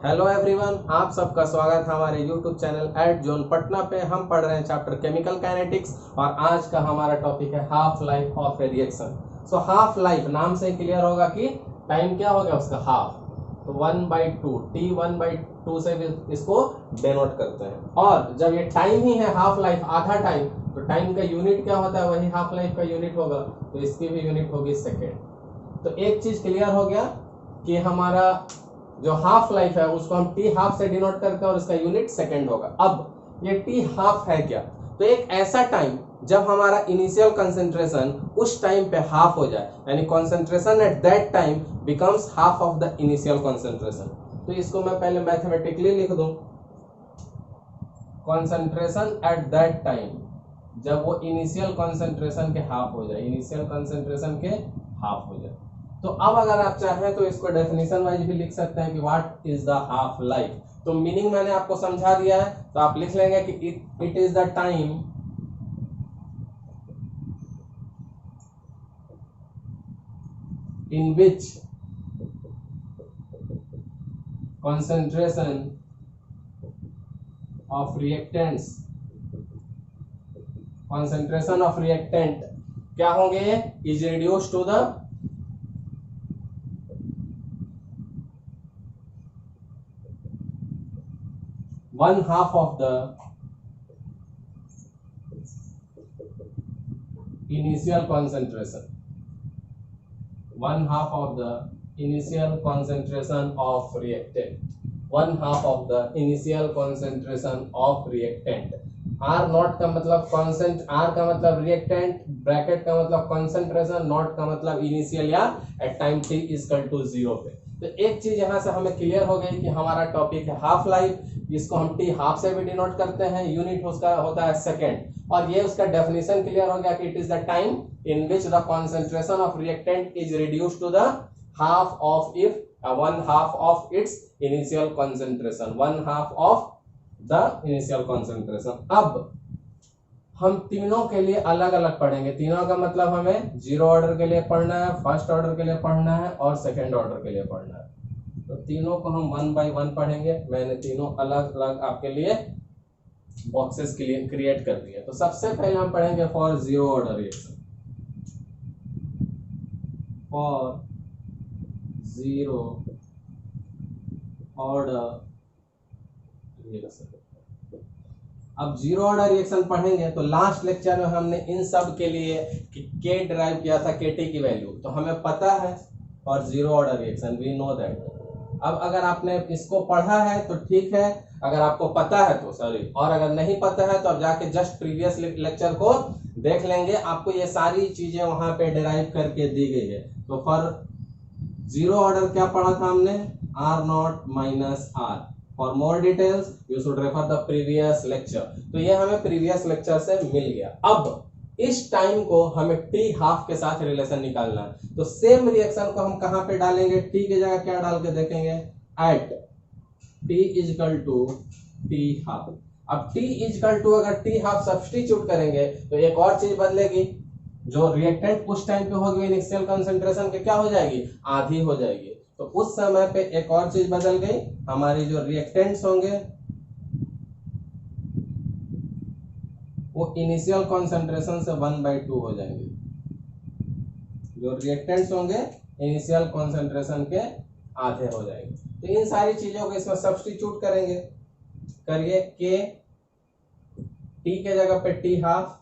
Hello everyone, आप सबका स्वागत है हमारे YouTube channel at zone Patna पे। हम पढ़ रहे हैं चैप्टर केमिकल काइनेटिक्स और आज का हमारा टॉपिक है half life of A reaction. So half life नाम से क्लियर होगा कि टाइम क्या हो गया उसका हाफ, तो 1/2 t 1/2 से भी इसको डेनोट करते हैं। और जब ये टाइम ही है हाफ लाइफ आधा टाइम, तो टाइम का यूनिट क्या होता है, वही हाफ लाइफ का यूनिट होगा, तो इसकी भी यूनिट होगी सेकेंड। तो एक चीज क्लियर हो गया कि हमारा जो हाफ लाइफ है उसको हम टी हाफ से डिनोट करते हैं और इसका यूनिट सेकेंड होगा। अब ये टी हाफ है क्या, तो एक ऐसा टाइम जब हमारा इनिशियल कंसंट्रेशन उस टाइम पे हाफ हो जाए, यानी concentration at that time becomes half of the initial concentration. तो इसको मैं पहले मैथमेटिकली लिख दूं, कंसंट्रेशन एट दैट टाइम जब वो इनिशियल कंसंट्रेशन के हाफ हो जाए, इनिशियल कंसंट्रेशन के हाफ हो जाए। तो अब अगर आप चाहें तो इसको डेफिनेशन वाइज भी लिख सकते हैं कि what is the half life. तो मीनिंग मैंने आपको समझा दिया है, तो आप लिख लेंगे कि it is the time in which concentration of reactants, concentration of reactant क्या होंगे, is reduce to the one half of the initial concentration, one half of the initial concentration of reactant, one half of the initial concentration of reactant। R naught का मतलब consent, are का मतलब reactant, bracket का मतलब concentration, not का मतलब initial या at time t equal to 0 पे। तो एक चीज यहां से हमें क्लियर हो गई कि हमारा टॉपिक है हाफ लाइफ, इसको हम टी हाफ से भी डिनोट करते हैं, यूनिट उसका होता है सेकेंड। और ये उसका डेफिनेशन क्लियर हो गया कि it is the time in which the concentration of reactant is reduce to the half of if one half of its initial concentration, one half of the initial concentration। अब हम तीनों के लिए अलग अलग पढ़ेंगे, तीनों का मतलब हमें जीरो ऑर्डर के लिए पढ़ना है, फर्स्ट ऑर्डर के लिए पढ़ना है और सेकेंड ऑर्डर के लिए पढ़ना है। तो तीनों को हम 1 by 1 पढ़ेंगे। मैंने तीनों अलग अलग आपके लिए बॉक्सेस के लिए क्रिएट कर दिए। तो सबसे पहले हम पढ़ेंगे for zero order reaction, for zero order reaction. अब जीरो ऑर्डर रिएक्शन पढ़ेंगे तो लास्ट लेक्चर में हमने इन सब के लिए के डिराइव किया था केटी की वैल्यू, तो हमें पता है for zero order reaction we know that. अब अगर आपने इसको पढ़ा है तो ठीक है, अगर आपको पता है तो सॉरी, और अगर नहीं पता है तो अब जाके जस्ट प्रीवियस लेक्चर को देख लेंगे, आपको ये सारी चीजें वहां पे डिराइव करके दी गई है। तो फॉर जीरो ऑर्डर क्या पढ़ा था हमने, R not minus R. For more details you should refer the previous lecture. तो ये हमें प्रीवियस लेक्चर से मिल गया। अब इस टाइम को हमें टी हाफ के साथ रिलेशन निकालना है, तो सेम रिएक्शन को हम कहां पे डालेंगे, टी की जगह क्या डाल के देखेंगे, at T is equal to T half. अब टी इजकल टू अगर टी हाफ सब्स्टिट्यूट करेंगे तो एक और चीज बदलेगी, जो रिएक्टेंट उस टाइम पे होगी इनिशियल कंसंट्रेशन के क्या हो जाएगी, आधी हो जाएगी। तो उस समय पे एक और चीज बदल गई, हमारी जो रिएक्टेंट्स होंगे वो इनिशियल कंसंट्रेशन से 1/2 हो जाएंगे। जो रिएक्टेंट्स होंगे इनिशियल कंसंट्रेशन के आधे हो जाएंगे। तो इन सारी चीजों को इसमें सब्स्टिट्यूट करेंगे, करिए के टी के जगह पे टी हाफ,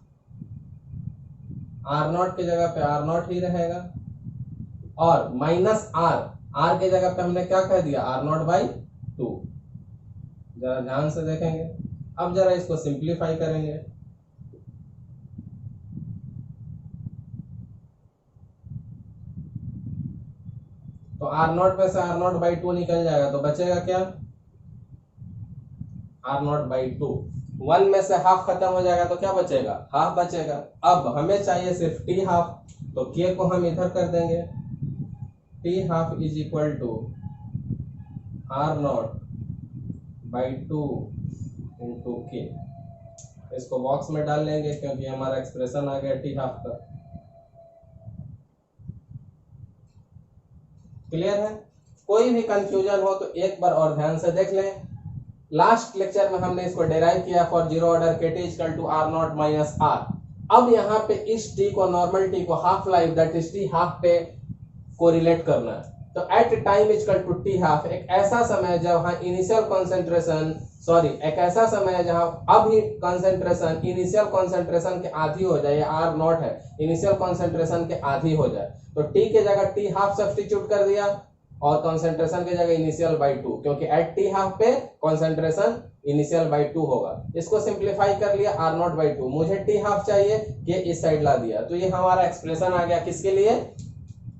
आर नॉट के जगह पे आर नॉट ही रहेगा, और माइनस आर, आर के जगह पे हमने क्या कह दिया, आर नॉट बाई 2। जरा ध्यान से देखेंगे। अब जरा इसको सिंप्लीफाई करेंगे, तो आर नॉट में से आर नॉट बाई 2 निकल जाएगा, तो बचेगा क्या, आर नॉट बाई 2। 1 में से हाफ खत्म हो जाएगा तो क्या बचेगा, हाफ बचेगा। अब हमें चाहिए सिर्फ टी हाफ, तो के को हम इधर कर देंगे, T half is equal to R not by 2 into K. इसको बॉक्स में डाल लेंगे क्योंकि हमारा एक्सप्रेशन आ गया टी हाफ का। क्लियर है। कोई भी कंफ्यूजन हो तो एक बार और ध्यान से देख लें। लास्ट लेक्चर में हमने इसको डिराइव किया for zero order K T equal to R not minus R. अब यहाँ पे इस टी को, नॉर्मल टी को half life that is T half पे कोरिलेट करना है। तो at time equal to T half, एक ऐसा समय जहां इनिशियल कंसंट्रेशन, एक ऐसा समय है जहां अभी कंसंट्रेशन इनिशियल कंसंट्रेशन के आधी हो जाए, आर नॉट है, इनिशियल कंसंट्रेशन के आधी हो जाए, तो टी के जगह टी हाफ सब्स्टिट्यूट कर दिया और कंसंट्रेशन के जगह इनिशियल बाई 2, क्योंकि एट टी हाफ पे कंसंट्रेशन इनिशियल बाई 2 होगा। इसको सिंप्लीफाई कर लिया आर नॉट बाई 2, मुझे टी हाफ चाहिए, ये इस साइड ला दिया, तो ये हमारा एक्सप्रेशन आ गया किसके लिए,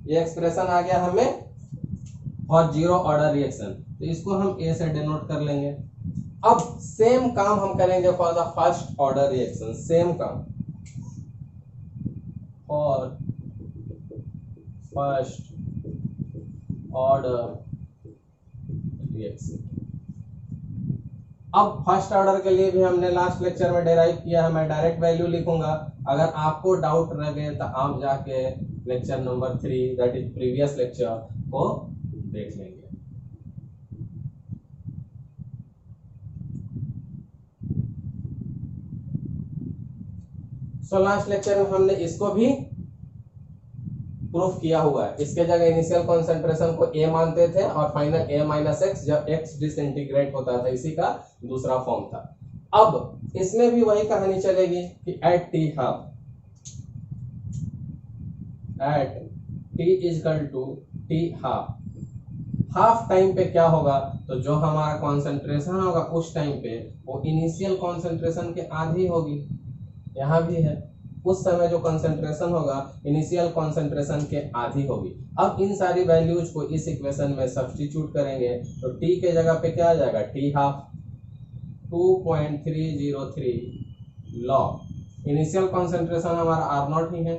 ये एक्सप्रेशन आ गया हमें फॉर जीरो ऑर्डर रिएक्शन। तो इसको हम ए से डिनोट कर लेंगे। अब सेम काम हम करेंगे for the first order reaction, same काम फॉर फर्स्ट ऑर्डर रिएक्शन। अब फर्स्ट ऑर्डर के लिए भी हमने लास्ट लेक्चर में डेराइव किया है, मैं डायरेक्ट वैल्यू लिखूंगा। अगर आपको डाउट लगे तो आप जाके lecture number 3 that is previous lecture को देख लेंगे। सो लास्ट लेक्चर में हमने इसको भी प्रूफ किया हुआ है। इसके जगह इनिशियल कंसंट्रेशन को ए मानते थे और फाइनल ए माइनस एक्स, जब एक्स डिसइंटीग्रेट होता था, इसी का दूसरा फॉर्म था। अब इसमें भी वही कहानी चलेगी कि at T half, at T is equal to T half, half time पे क्या होगा, तो जो हमारा कंसंट्रेशन होगा उस टाइम पे वो इनिशियल कंसंट्रेशन के आधी होगी, यहाँ भी है, उस समय जो कंसंट्रेशन होगा इनिशियल कंसंट्रेशन के आधी होगी। अब इन सारी वैल्यूज को इस इक्वेशन में सब्स्टिट्यूट करेंगे तो टी के जगह पे क्या आ जाएगा, T half 2.303 log, initial concentration हमारा आर नॉट ही है,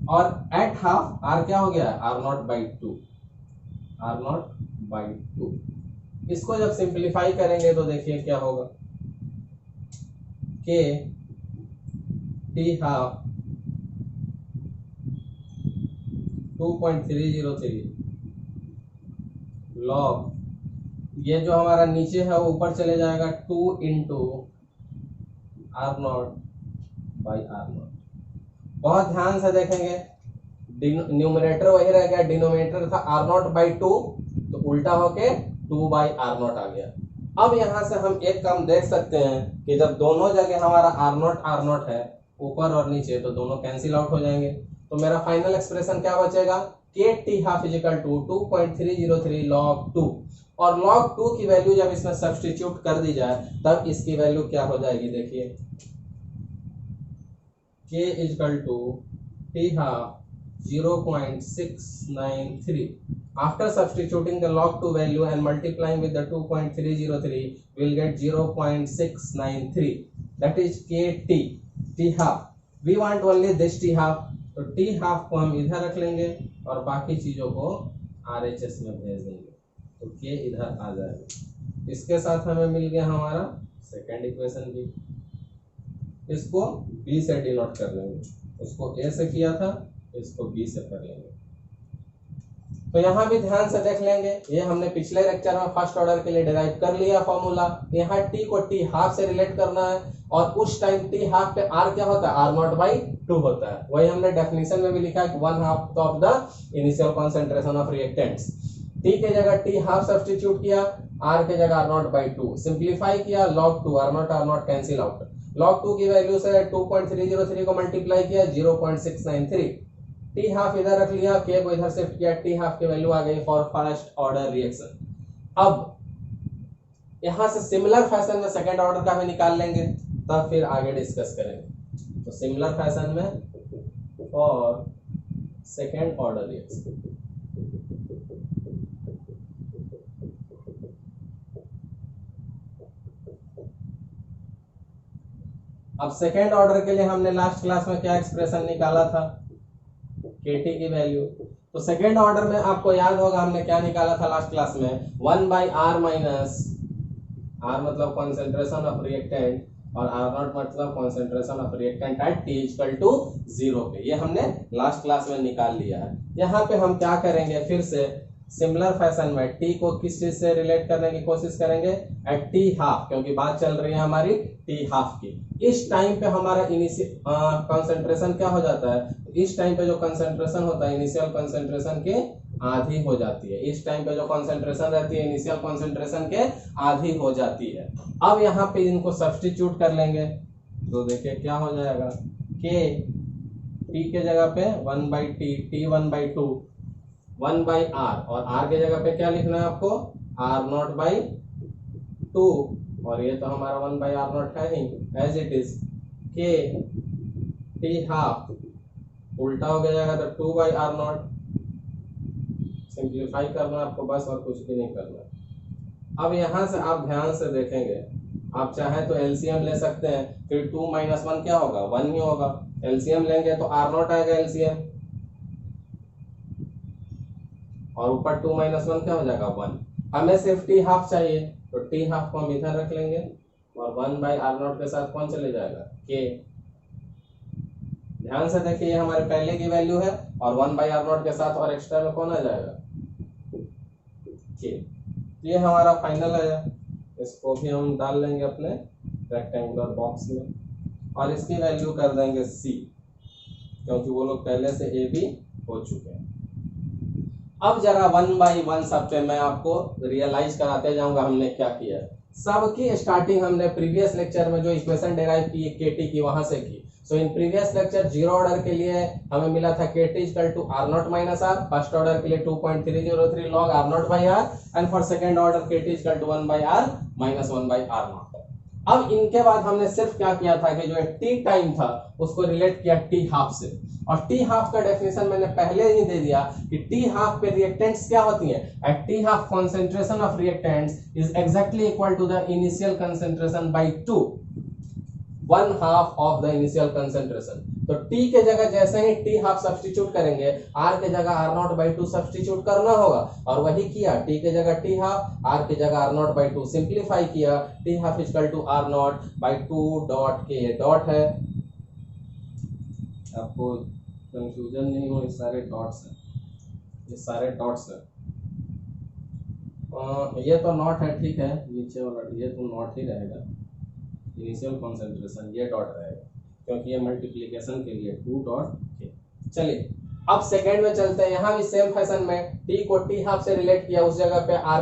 और एट हाफ आर क्या हो गया, R not by 2, R not by 2। इसको जब सिंप्लीफाई करेंगे तो देखिए क्या होगा, के टी हाफ 2.303 लॉग, ये जो हमारा नीचे है वो ऊपर चले जाएगा 2 into R not by R not. बहुत ध्यान से देखेंगे, न्यूमरेटर वही रह गया, डिनोमिनेटर था आर नॉट बाई 2, तो उल्टा होके 2 बाई आर नॉट आ गया। अब यहां से हम एक काम देख सकते हैं कि जब दोनों जगह हमारा आर नॉट है, ऊपर और नीचे, तो दोनों कैंसिल आउट हो जाएंगे। तो मेरा फाइनल एक्सप्रेशन क्या बचेगा, K T half is equal to 2.303 log 2, और लॉग 2 की वैल्यू जब इसमें सब्स्टिट्यूट कर दी जाए तब इसकी वैल्यू क्या हो जाएगी, देखिए K is equal to T half 0.693. After substituting the log 2 value and multiplying with the 2.303, we will get 0.693. That is KT, T half. We want only this T half. तो T half को हम इधर रख लेंगे और बाकी चीजों को RHS में भेज देंगे, तो K इधर आ जाएगा। इसके साथ हमें मिल गया हमारा सेकेंड इक्वेशन भी। इसको B से डिनोट कर लेंगे, उसको A से किया था, इसको B से कर लेंगे। तो यहाँ भी ध्यान से देख लेंगे, ये हमने पिछले लेक्चर में फर्स्ट ऑर्डर के लिए डिराइव कर लिया फॉर्मूला। यहाँ T को T हाफ से रिलेट करना है और उस टाइम T हाफ पे R क्या होता है, R नॉट बाई 2 होता है। वही हमने डेफिनेशन में भी लिखा है कि 1/2 of the initial concentration of reactants. T के जगह T हाफ सब्स्टिट्यूट किया, R के जगह R नॉट बाई 2, सिंप्लीफाई किया, log 2 R not cancel out, log 2 की वैल्यू से 2.303 को मल्टीप्लाई किया 0.693, टी हाफ इधर रख लिया, के को इधर शिफ्ट किया, टी हाफ की वैल्यू आ गई फॉर फर्स्ट ऑर्डर रिएक्शन। अब यहां से सिमिलर फैशन में सेकंड ऑर्डर का भी निकाल लेंगे, तब फिर आगे डिस्कस करेंगे। तो सिमिलर फैशन में फॉर सेकंड ऑर्डर रिएक्शन, अब सेकेंड ऑर्डर के लिए हमने लास्ट क्लास में क्या एक्सप्रेशन निकाला था, केटी की वैल्यू। तो सेकेंड ऑर्डर में आपको याद होगा हमने क्या निकाला था लास्ट क्लास में, 1/r माइनस, r मतलब कंसंट्रेशन ऑफ रिएक्टेंट और r नॉट मतलब concentration of reactant at t equal to 0 पे। ये हमने लास्ट क्लास में निकाल लिया है। यहाँ पे हम क्या करेंगे, फिर से सिमिलर फैशन में टी को किस चीज से रिलेट करने की कोशिश करेंगे, एट टी हाफ, क्योंकि बात चल रही है हमारी टी हाफ की। इस टाइम पे हमारा इनिशियल कंसंट्रेशन क्या हो जाता है, इस टाइम पे जो कंसंट्रेशन होता है इनिशियल कंसंट्रेशन के आधी हो जाती है। इस टाइम पे जो कंसंट्रेशन रहती है इनिशियल कंसंट्रेशन के आधी हो जाती है। अब यहाँ पे इनको सब्स्टिट्यूट कर लेंगे तो देखिए क्या हो जाएगा, के टी के जगह पे 1/t, t1/2 1/r, और r के जगह पे क्या लिखना है आपको, r0/2, और ये तो हमारा 1/r0 है ही, एज इट इज के टी हाफ उल्टा हो जाएगा तो 2/r0। सिंप्लीफाई करना आपको बस, और कुछ भी नहीं करना। अब यहां से आप ध्यान से देखेंगे, आप चाहे तो एलसीएम ले सकते हैं, फिर 2 - 1 क्या होगा, 1 ही होगा। एलसीएम लेंगे तो r0 आएगा एलसीएम, और ऊपर 2 - 1 क्या हो जाएगा, 1। हमें सिर्फ टी हाफ चाहिए तो टी हाफ को हम इधर रख लेंगे, और 1/r0 के साथ कौन चले जाएगा, के। ध्यान से देखिए ये हमारे पहले की वैल्यू है, और 1/r0 के साथ और एक्स्ट्रा में कौन आ जाएगा, के। ये हमारा फाइनल आया। इसको भी हम डाल लेंगे अपने रेक्टेंगुलर बॉक्स में, और इसकी वैल्यू कर देंगे सी, क्योंकि वो लोग पहले से ए बी हो चुके हैं। अब जरा 1/1 सब पे मैं आपको रियलाइज कराते जाऊंगा हमने क्या किया। सबकी स्टार्टिंग हमने प्रीवियस लेक्चर में जो इक्वेशन डेराइव की केटी की वहां से की। So in previous lecture zero order के लिए हमें मिला था kt equal to r0 minus r, first order के लिए 2.303 log r0 by r, and for second order kt equal to 1/r minus 1/r0। अब इनके बाद हमने सिर्फ क्या किया था कि जो टी टाइम था उसको रिलेट किया टी हाफ से, और टी हाफ का डेफिनेशन मैंने पहले ही दे दिया कि टी हाफ पे रिएक्टेंट्स क्या होती हैं, at T half concentration of reactants is exactly equal to the initial concentration by 2, 1/2 of the initial concentration. तो टी के जगह जैसे ही टी हाफ सब्स्टिट्यूट करेंगे, आर के जगह r0/2 सब्स्टिट्यूट करना होगा, और वही किया। टी के जगह टी हाफ, आर के जगह r0/2 सिंप्लीफाई किया, T half equal to r0/2 dot K, ये डॉट है, आपको कंफ्यूजन नहीं हो, ये सारे डॉट्स हैं, ये सारे डॉट्स हैं। ये तो नॉट है, ठीक है, नीचे वाला ये तो नॉट ही रहेगा, इनिशियल कंसंट्रेशन ये डॉट रहेगा, क्योंकि ये मल्टीप्लिकेशन के लिए 2 डॉट के। चलिए अब सेकंड में चलते हैं। यहाँ भी सेम फैशन में टी को टी हाफ से रिलेट किया, उस जगह पे r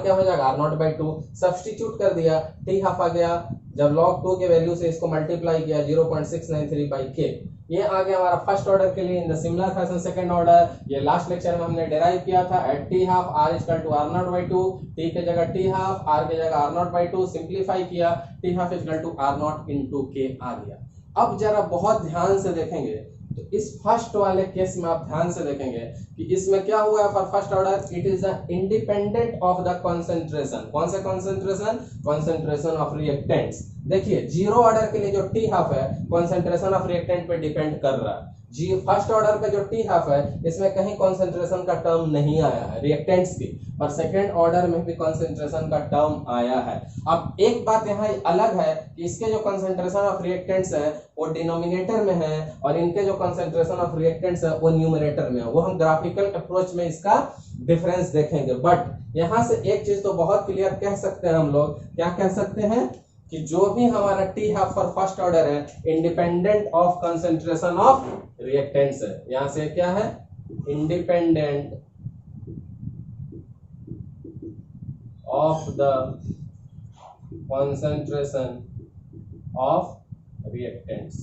क्या हो जाएगा, r0/2 सब्स्टिट्यूट कर दिया, टी हाफ आ गया, जब log 2 के वैल्यू से इसको मल्टीप्लाई किया 0.693/k, ये आ गया हमारा फर्स्ट ऑर्डर के लिए। In the similar fashion second order, ये लास्ट लेक्चर में हमने डेराइव किया था at T half r equal to r0/2, T के जगह टी हाफ, r के जगह r0/2 सिंप्लीफाई किया, T half equal to r0 into k आ गया। अब जरा बहुत ध्यान से देखेंगे तो इस फर्स्ट वाले केस में आप ध्यान से देखेंगे कि इसमें क्या हुआ है, for first order it is the independent of the concentration. कौन सा कंसंट्रेशन, कंसंट्रेशन ऑफ रिएक्टेंट्स। देखिए जीरो ऑर्डर के लिए जो टी हाफ है कंसंट्रेशन ऑफ रिएक्टेंट पे डिपेंड कर रहा है। जी फर्स्ट ऑर्डर पे जो टी हाफ है इसमें कहीं कंसंट्रेशन का टर्म नहीं आया है रिएक्टेंट्स की, और सेकंड ऑर्डर में भी कंसंट्रेशन का टर्म आया है। अब एक बात यहाँ अलग है कि इसके जो कंसंट्रेशन ऑफ रिएक्टेंट्स है वो डिनोमिनेटर में है, और इनके जो कंसंट्रेशन ऑफ रिएक्टेंट्स है वो न्यूमरेटर में है। वो हम ग्राफिकल अप्रोच में इसका डिफरेंस देखेंगे। बट यहाँ से एक चीज तो बहुत क्लियर कह सकते हैं हम लोग, क्या कह सकते हैं कि जो भी हमारा T half for first order है independent of concentration of reactants है। यहां से क्या है, independent of the concentration of reactants.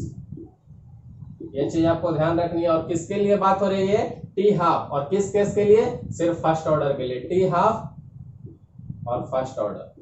ये चीज आपको ध्यान रखनी है। और किसके लिए बात हो रही है, टी हाफ, और किस केस के लिए, सिर्फ फर्स्ट ऑर्डर के लिए, टी हाफ और फर्स्ट ऑर्डर।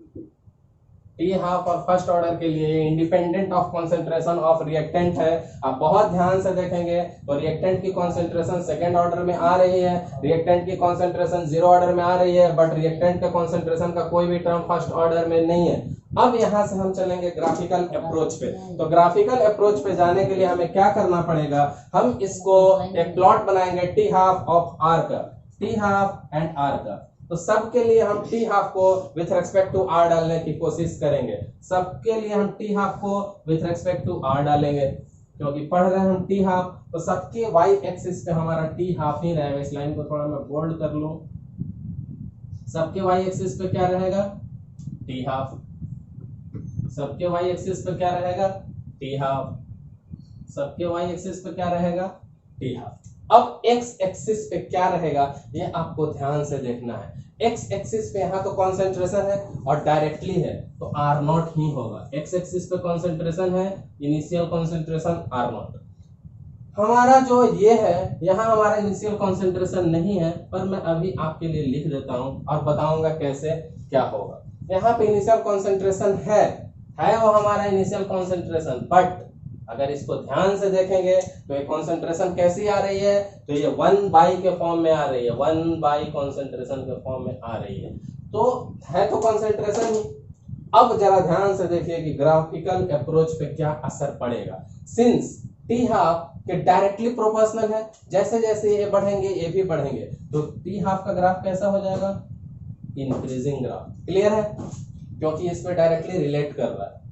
टी हाफ और फर्स्ट ऑर्डर के लिए independent of concentration of reactant है। आप बहुत ध्यान से देखेंगे तो रिएक्टेंट की कंसंट्रेशन सेकंड ऑर्डर में आ रही है, रिएक्टेंट की कंसंट्रेशन जीरो ऑर्डर में आ रही है, बट रिएक्टेंट के कंसंट्रेशन का कोई भी टर्म फर्स्ट ऑर्डर में नहीं है। अब यहां से हम चलेंगे ग्राफिकल अप्रोच पे। तो ग्राफिकल अप्रोच पे जाने के लिए हमें क्या करना पड़ेगा, हम इसको एक प्लॉट बनाएंगे टी हाफ ऑफ आर का, टी हाफ एंड आर का। तो सबके लिए हम टी हाफ को विथ रेस्पेक्ट टू आर डालने की कोशिश करेंगे। सबके लिए हम टी हाफ को विथ रेस्पेक्ट टू आर डालेंगे, क्योंकि पढ़ रहे हैं हम टी हाफ, तो सबके वाई एक्सिस पे हमारा टी हाफ ही रहेगा। इस लाइन को थोड़ा मैं बोल्ड कर लूं, सबके वाई एक्सिस पे क्या रहेगा, टी हाफ, सबके वाई एक्सिस पे क्या रहेगा, टी हाफ, सबके वाई एक्सिस पे क्या रहेगा, टी हाफ। अब एक्स एक्सिस पे क्या रहेगा ये आपको ध्यान से देखना है। एक्स एक्सिस पे यहाँ तो कॉन्सेंट्रेशन है और डायरेक्टली है तो आर नॉट ही होगा। एक्स एक्सिस पे कॉन्सेंट्रेशन है, इनिशियल कॉन्सेंट्रेशन आर नॉट। हमारा जो ये है यहाँ हमारा इनिशियल कॉन्सेंट्रेशन नहीं है, पर मैं अभी आपके लिए लिख देता हूँ और बताऊंगा कैसे क्या होगा। यहाँ पे इनिशियल कॉन्सेंट्रेशन है वो हमारा इनिशियल कॉन्सेंट्रेशन, बट अगर इसको ध्यान से देखेंगे तो ये कॉन्सेंट्रेशन कैसी आ रही है, तो ये 1 के फॉर्म में आ रही है, 1 कॉन्सेंट्रेशन के फॉर्म में आ रही है, तो है तो कॉन्सेंट्रेशन ही। अब जरा ध्यान से देखिए कि ग्राफिकल अप्रोच पे क्या असर पड़ेगा। सिंस टी हाफ के डायरेक्टली प्रोपोर्शनल है, जैसे जैसे ये बढ़ेंगे ये भी बढ़ेंगे, तो टी हाफ का ग्राफ कैसा हो जाएगा, इंक्रीजिंग ग्राफ। क्लियर है, क्योंकि इसमें डायरेक्टली रिलेट कर रहा है।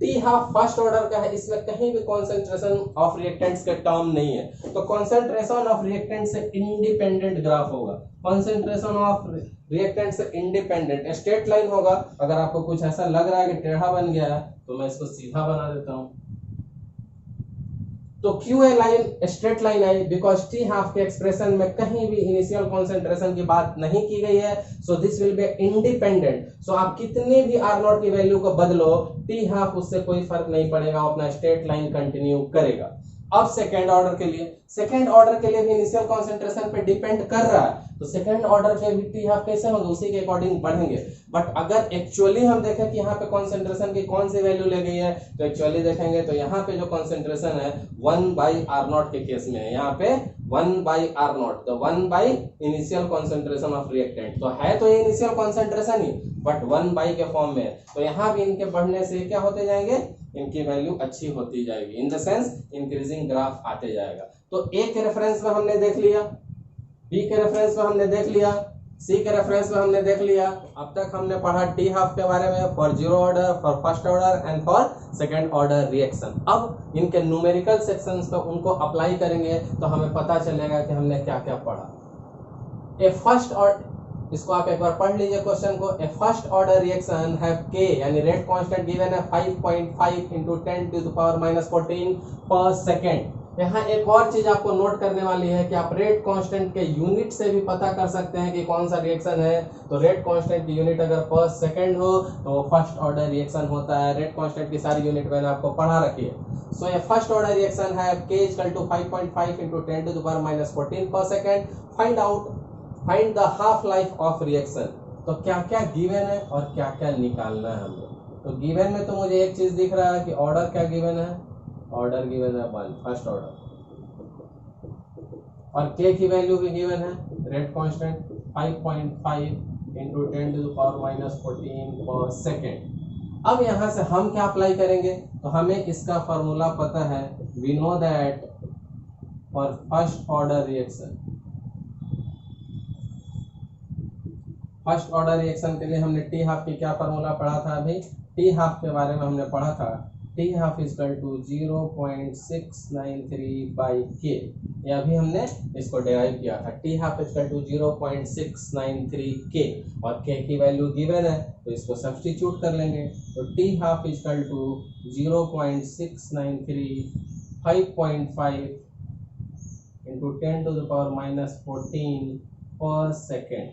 टी हाफ फर्स्ट ऑर्डर का है, इसमें कहीं भी कॉन्सेंट्रेशन ऑफ रिएक्टेंट्स के टर्म नहीं है, तो कॉन्सेंट्रेशन ऑफ रिएक्टेंट से इंडिपेंडेंट ग्राफ होगा। कॉन्सेंट्रेशन ऑफ रिएक्टेंट से इंडिपेंडेंट स्ट्रेट लाइन होगा। अगर आपको कुछ ऐसा लग रहा है कि टेढ़ा बन गया है तो मैं इसको सीधा बना देता हूं। तो क्यों ये line straight line I, because T half के एक्सप्रेशन में कहीं भी इनिशियल कॉन्सेंट्रेशन की बात नहीं की गई है, so this will be independent. So आप कितने भी आर नॉट की वैल्यू को बदलो, टी हाफ उससे कोई फर्क नहीं पड़ेगा, अपना स्ट्रेट लाइन कंटिन्यू करेगा। अब सेकेंड ऑर्डर के लिए, सेकेंड ऑर्डर के लिए भी इनिशियल कॉन्सेंट्रेशन पे डिपेंड कर रहा है, तो सेकेंड ऑर्डर के भी टी हाफ कैसे होंगे, उसी के अकॉर्डिंग बढ़ेंगे। बट अगर एक्चुअली हम देखें कि यहाँ पे कॉन्सेंट्रेशन की कौन सी वैल्यू ले गई है, तो एक्चुअली देखेंगे तो यहाँ पे जो कॉन्सेंट्रेशन है 1/r0 के केस में है, यहाँ पे 1/r0, तो 1 इनिशियल कॉन्सेंट्रेशन ऑफ रिएक्टेंट, तो है तो ये इनिशियल कॉन्सेंट्रेशन ही, बट 1 के फॉर्म में है, तो यहाँ भी इनके बढ़ने से क्या होते जाएंगे, इनकी वैल्यू अच्छी होती जाएगी, in the sense increasing graph आते जाएगा। तो ए के रेफरेंस में हमने देख लिया, बी के रेफरेंस में हमने देख लिया, सी के रेफरेंस में हमने देख लिया। अब तक हमने पढ़ा टी हाफ के बारे में, for zero order, for first order and for second order reaction. अब इनके न्यूमेरिकल सेक्शंस पे उनको अप्लाई करेंगे तो हमें पता चलेगा कि हमने क्या क्या पढ़ा। ए फर्स्ट ऑर्डर, इसको आप एक बार पढ़ लीजिए क्वेश्चन को। ए फर्स्ट ऑर्डर रिएक्शन हैव के यानी रेट कांस्टेंट गिवन है 5.5 into 10⁻14 पर सेकेंड। यहाँ एक और चीज आपको नोट करने वाली है कि आप रेट कांस्टेंट के यूनिट से भी पता कर सकते हैं कि कौन सा रिएक्शन है। तो रेट कांस्टेंट की यूनिट अगर पर सेकेंड हो तो वो फर्स्ट ऑर्डर रिएक्शन होता है। रेट कांस्टेंट की सारी यूनिट मैंने आपको पढ़ा रखी है। सो ये फर्स्ट ऑर्डर रिएक्शन है k = 5.5 into 10⁻14 पर second. Find the half life of reaction. तो क्या क्या गिवन है और क्या क्या निकालना है हमें। तो गिवन में तो मुझे एक चीज दिख रहा है कि ऑर्डर क्या गिवन है, ऑर्डर गिवन है 1 फर्स्ट ऑर्डर, और k की वैल्यू भी गिवन है, रेट कांस्टेंट 5.5 into 10⁻14 पर सेकेंड। अब यहां से हम क्या अप्लाई करेंगे, तो हमें इसका फॉर्मूला पता है। We know that for first order reaction, first order reaction के लिए हमने टी हाफ की क्या फॉर्मूला पढ़ा था, अभी टी हाफ के बारे में हमने पढ़ा था। टी हाफ = 0.693/k, ये अभी हमने इसको डिराइव किया था। टी हाफ = 0.693k और k की वैल्यू गिवन है तो इसको सब्स्टिट्यूट कर लेंगे। तो टी हाफ = 0.693 5.5 into 10⁻14 पर सेकेंड।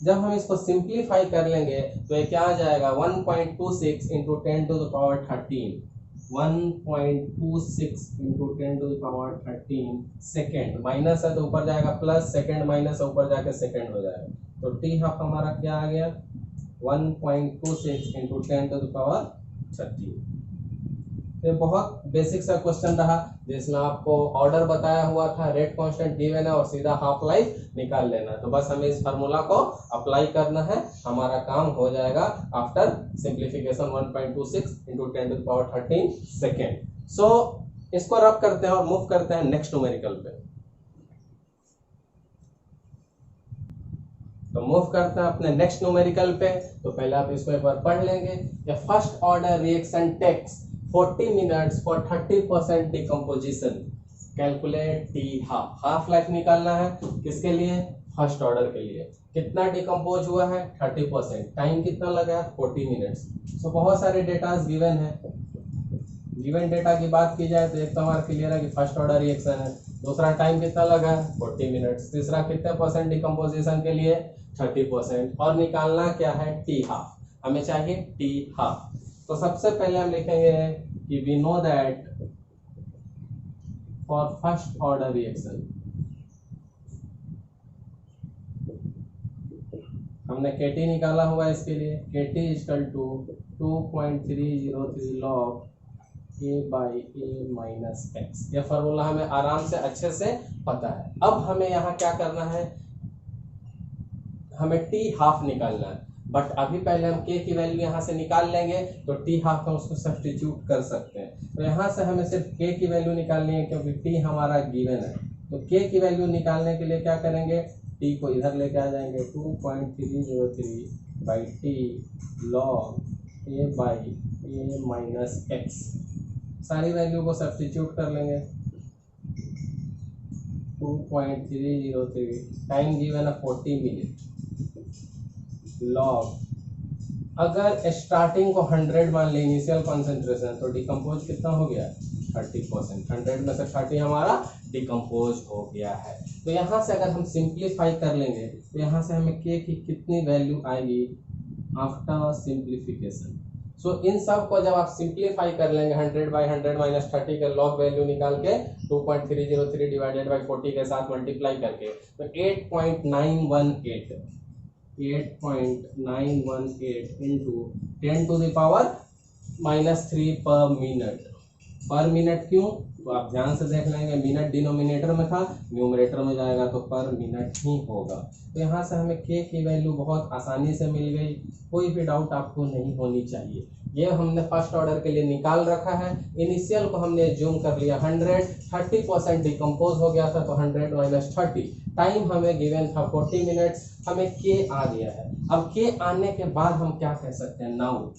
जब हम इसको सिंप्लीफाई कर लेंगे तो ये क्या आ जाएगा, 1.26 into 10⁻13, 1.26 into 10⁻13 सेकेंड। माइनस है तो ऊपर जाएगा प्लस, सेकेंड माइनस है ऊपर जाके सेकेंड हो जाएगा। तो टी हाफ हमारा क्या आ गया, 1.26 into 10⁻13। ये बहुत बेसिक सा क्वेश्चन रहा जिसमें आपको ऑर्डर बताया हुआ था, रेट कांस्टेंट गिवन है और सीधा हाफ लाइफ निकाल लेना। तो बस हमें इस फार्मूला को अप्लाई करना है, हमारा काम हो जाएगा आफ्टर सिंप्लीफिकेशन 1.26 into 10⁻13 सेकेंड। सो इसको रब करते हैं और मूव करते हैं नेक्स्ट न्यूमेरिकल पे। तो मूव करते हैं अपने नेक्स्ट न्यूमेरिकल पे। तो पहले आप इसको एक बार पढ़ लेंगे। First order reaction takes 40 minutes for 30% decomposition. Calculate T half, half life निकालना है किसके लिए, फर्स्ट ऑर्डर के लिए कितना डिकम्पोज हुआ है 30%, टाइम कितना लगा है 40 मिनट्स। सो बहुत सारे डेटाज गिवन है। गिवन डेटा की बात की जाए तो एक तो हमारा क्लियर है कि फर्स्ट ऑर्डर रिएक्शन है, दूसरा टाइम कितना लगा है 40 मिनट्स, तीसरा कितने परसेंट डिकम्पोजिशन के लिए 30%, और निकालना क्या है टी हाफ, हमें चाहिए टी हाफ। तो सबसे पहले हम लिखेंगे कि we know that for first order reaction हमने KT निकाला हुआ है, इसके लिए KT equal to 2.303 log A by A minus X. यह फॉर्मूला हमें आराम से अच्छे से पता है। अब हमें यहाँ क्या करना है, हमें टी हाफ निकालना है, बट अभी पहले हम K की वैल्यू यहाँ से निकाल लेंगे तो टी हाफ हम उसको सब्स्टिट्यूट कर सकते हैं। तो यहाँ से हमें सिर्फ K की वैल्यू निकालनी है क्योंकि T हमारा गिवन है। तो K की वैल्यू निकालने के लिए क्या करेंगे, T को इधर लेके आ जाएंगे 2.303 by T log A by A minus x. सारी वैल्यू को सब्स्टिट्यूट कर लेंगे। 2.303 टाइम गिवन है 40 मिनट लॉग, अगर स्टार्टिंग को 100 मान ली इनिशियल कॉन्सेंट्रेशन तो डिकम्पोज कितना हो गया 30%, 100 में से 30 हमारा डिकम्पोज हो गया है। तो यहाँ से अगर हम सिंप्लीफाई कर लेंगे तो यहाँ से हमें K की कितनी वैल्यू आएगी आफ्टर सिंप्लीफिकेशन। सो इन सब को जब आप सिंप्लीफाई कर लेंगे 100 बाई 100 माइनस 30 के लॉग वैल्यू निकाल के 2.303 डिवाइडेड बाई 40 के साथ मल्टीप्लाई करके तो 8.918 इंटू 10 टू द पावर -3 पर मिनट क्यों, तो आप ध्यान से देख लेंगे मिनट डिनोमिनेटर में था, न्यूमरेटर में जाएगा तो पर मिनट ही होगा। तो यहाँ से हमें K की वैल्यू बहुत आसानी से मिल गई, कोई भी डाउट आपको नहीं होनी चाहिए। ये हमने फर्स्ट ऑर्डर के लिए निकाल रखा है। इनिशियल को हमने जूम कर लिया 100, 30% डिकम्पोज हो गया था तो 100 माइनस 30, टाइम हमें गिवन था 40 मिनट्स, हमें K आ गया है। अब K आने के बाद हम क्या कह सकते हैं, नाउ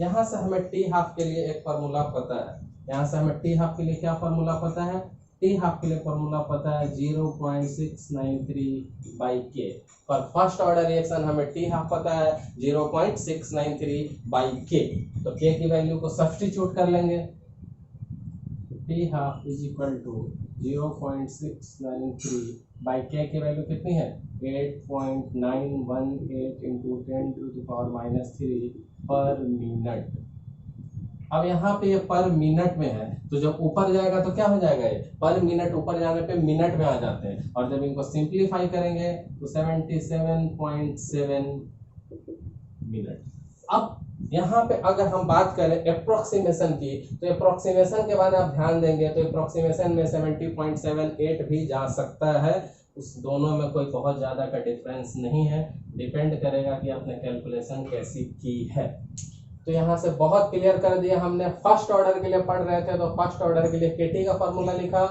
यहाँ से हमें टी हाफ के लिए एक फार्मूला पता है, यहाँ से हमें टी हाफ के लिए क्या फार्मूला पता है, टी हाफ के लिए फार्मूला पता है 0.693 बाई के। पर फर्स्ट ऑर्डर रिएक्शन हमें टी हाफ पता है 0.693 बाई के। तो के की वैल्यू को सब्स्टिट्यूट कर लेंगे, T half is equal to 0.693 by K की वैल्यू कितनी है 8.918 इंटू 10 टू द पावर -3 पर मिनट। अब यहाँ पे ये पर मिनट में है तो जब ऊपर जाएगा तो क्या हो जाएगा, ये पर मिनट ऊपर जाने पे मिनट में आ जाते हैं, और जब इनको सिंप्लीफाई करेंगे तो 77.7 मिनट। अब यहाँ पे अगर हम बात करें अप्रोक्सीमेशन की तो अप्रोक्सीमेशन के बाद आप ध्यान देंगे तो अप्रोक्सीमेशन में 70.78 भी जा सकता है, उस दोनों में कोई बहुत ज़्यादा का डिफरेंस नहीं है, डिपेंड करेगा कि आपने कैलकुलेशन कैसी की है। तो यहाँ से बहुत क्लियर कर दिया हमने। फर्स्ट ऑर्डर के लिए पढ़ रहे थे तो फर्स्ट ऑर्डर के लिए केटी का फॉर्मूला लिखा,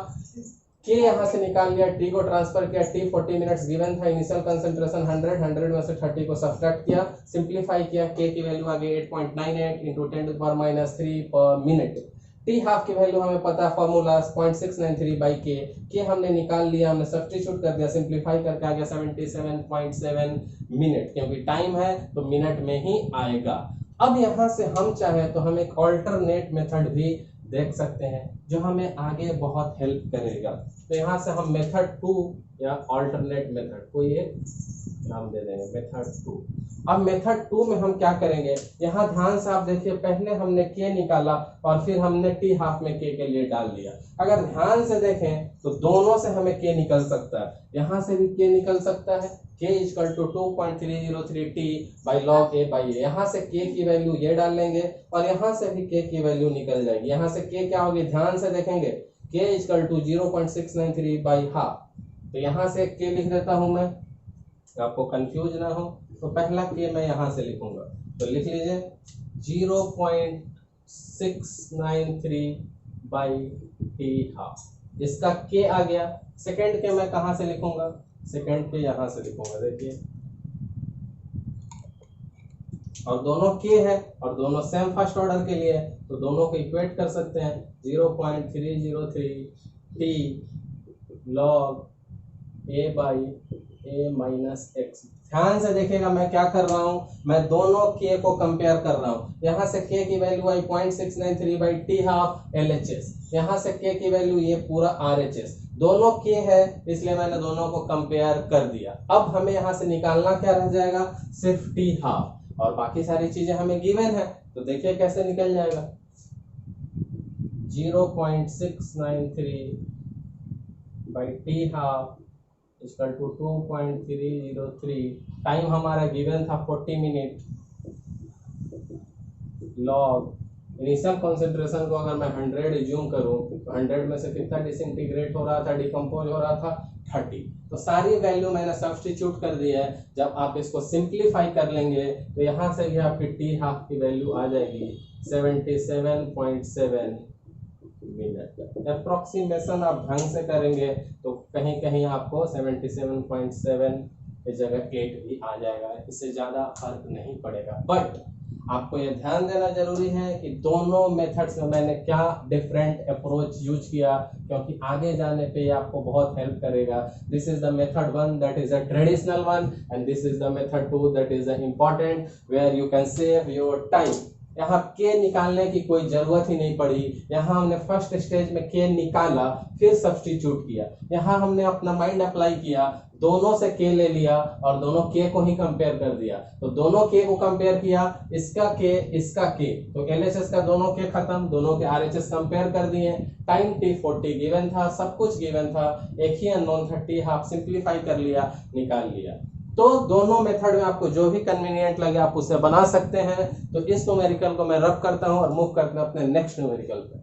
के यहाँ से निकाल लिया, टी को ट्रांसफर किया, टी 40 मिनट्स गिवन था, इनिशियल कंसंट्रेशन 100 में से 30 को सब्ट्रैक्ट किया, सिंप्लीफाई किया, के की वैल्यू आ गई 8.98 इंटू 10 टू द पावर -3 पर मिनट। टी हाफ की वैल्यू हमें पता है फॉर्मूला 0.693 बाई के हमने निकाल लिया, हमने सब्स्टिट्यूट कर दिया, सिंप्लीफाई करके आ गया 77.7 मिनट, क्योंकि टाइम है तो मिनट में ही आएगा। अब यहाँ से हम चाहे तो हम एक ऑल्टरनेट मेथड भी देख सकते हैं जो हमें आगे बहुत हेल्प करेगा। तो यहाँ से हम मेथड 2 या ऑल्टरनेट मेथड को ये नाम दे देंगे मेथड 2। अब मेथड 2 में हम क्या करेंगे, यहाँ ध्यान से आप देखिए, पहले हमने के निकाला और फिर हमने टी हाफ में के लिए डाल दिया। अगर ध्यान से देखें तो दोनों से हमें के निकल सकता है, यहाँ से भी के निकल सकता है, k equal to 2.303 t by log a by a. यहाँ से के की वैल्यू ये डाल लेंगे और यहाँ से भी के की वैल्यू निकल जाएगी। यहाँ से के क्या होगी, ध्यान से देखेंगे, के इक्वल टू 0.693 बाई हाफ। तो यहाँ से के लिख देता हूँ मैं, आपको कंफ्यूज ना हो। तो पहला के मैं यहाँ से लिखूंगा, तो लिख लीजिए 0.693 बाई टी हाफ, इसका के आ गया। सेकंड के मैं कहाँ से लिखूंगा, सेकंड के यहाँ से लिखूंगा, देखिए, और दोनों के है और दोनों सेम फर्स्ट ऑर्डर के लिए है तो दोनों को इक्वेट कर सकते हैं। 0.303 T log a by A minus x. ध्यान से देखिएगा मैं क्या कर रहा हूं, मैं दोनों के को कंपेयर कर रहा हूं। यहां से के की value I 0.693 by T half L H S, यहां से के की वैल्यू ये पूरा आर एच एस, दोनों के है इसलिए मैंने दोनों को कंपेयर कर दिया। अब हमें यहां से निकालना क्या रह जाएगा, सिर्फ टी हाफ, और बाकी सारी चीजें हमें गिवन है। तो देखिए कैसे निकल जाएगा, 0.693 by T half equal to 2.303। Time हमारा गिवन था 40 मिनट, लॉग इनिशियल कॉन्सेंट्रेशन को अगर मैं 100 एज्यूम करूं तो 100 में से कितना डिसइंटीग्रेट हो रहा था, डिकम्पोज हो रहा था 30। तो सारी वैल्यू मैंने सब्स्टिट्यूट कर दी है। जब आप इसको सिंप्लीफाई कर लेंगे तो यहां से भी आपकी टी हाफ की वैल्यू आ जाएगी 77.7 मिनट। अप्रोक्सीमेशन आप ढंग से करेंगे तो कहीं कहीं आपको 77.7 की जगह 8 भी आ जाएगा, इससे ज्यादा फर्क नहीं पड़ेगा। बट आपको यह ध्यान देना जरूरी है कि दोनों मेथड्स में मैंने क्या डिफरेंट अप्रोच यूज किया, क्योंकि आगे जाने पे ये आपको बहुत हेल्प करेगा। This is the method 1 that is a traditional one, and this is the method 2 that is the important, where you can save your time. यहाँ के निकालने की कोई जरूरत ही नहीं पड़ी। यहाँ हमने फर्स्ट स्टेज में के निकाला, फिर सब्स्टिट्यूट किया। यहाँ हमने अपना माइंड अप्लाई किया, दोनों से के ले लिया और दोनों के को ही कंपेयर कर दिया। तो दोनों के को कंपेयर किया, इसका के इसका के, तो एलएचएस का दोनों के खत्म, दोनों के आरएचएस कंपेयर कर दिए। टाइम टी 40 गिवन था, सब कुछ गिवन था, एक ही अननोन 30, हाफ सिंप्लीफाई कर लिया, निकाल लिया। तो दोनों मेथड में आपको जो भी कन्वीनियंट लगे आप उसे बना सकते हैं। तो इस न्यूमेरिकल को मैं रब करता हूं और मूव करते हैं अपने नेक्स्ट न्यूमेरिकल पे।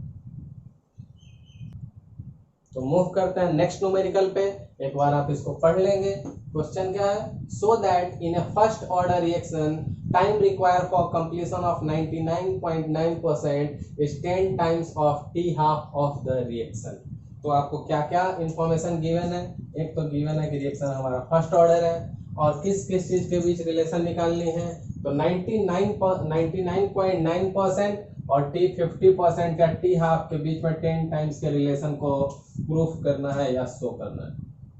तो मूव करते हैं नेक्स्ट न्यूमेरिकल पे। एक बार आप इसको पढ़ लेंगे। क्वेश्चन क्या है, so that in A first order reaction time required for completion of 99.9% is 10 times of T half of the reaction. तो आपको क्या क्या इंफॉर्मेशन गिवन है, एक तो गिवन है कि रिएक्शन हमारा फर्स्ट ऑर्डर है और किस किस चीज के बीच रिलेशन निकालनी है। तो 99.9% और टी 50% या टी हाफ के बीच में 10 टाइम्स के रिलेशन को प्रूफ करना है या शो करना है।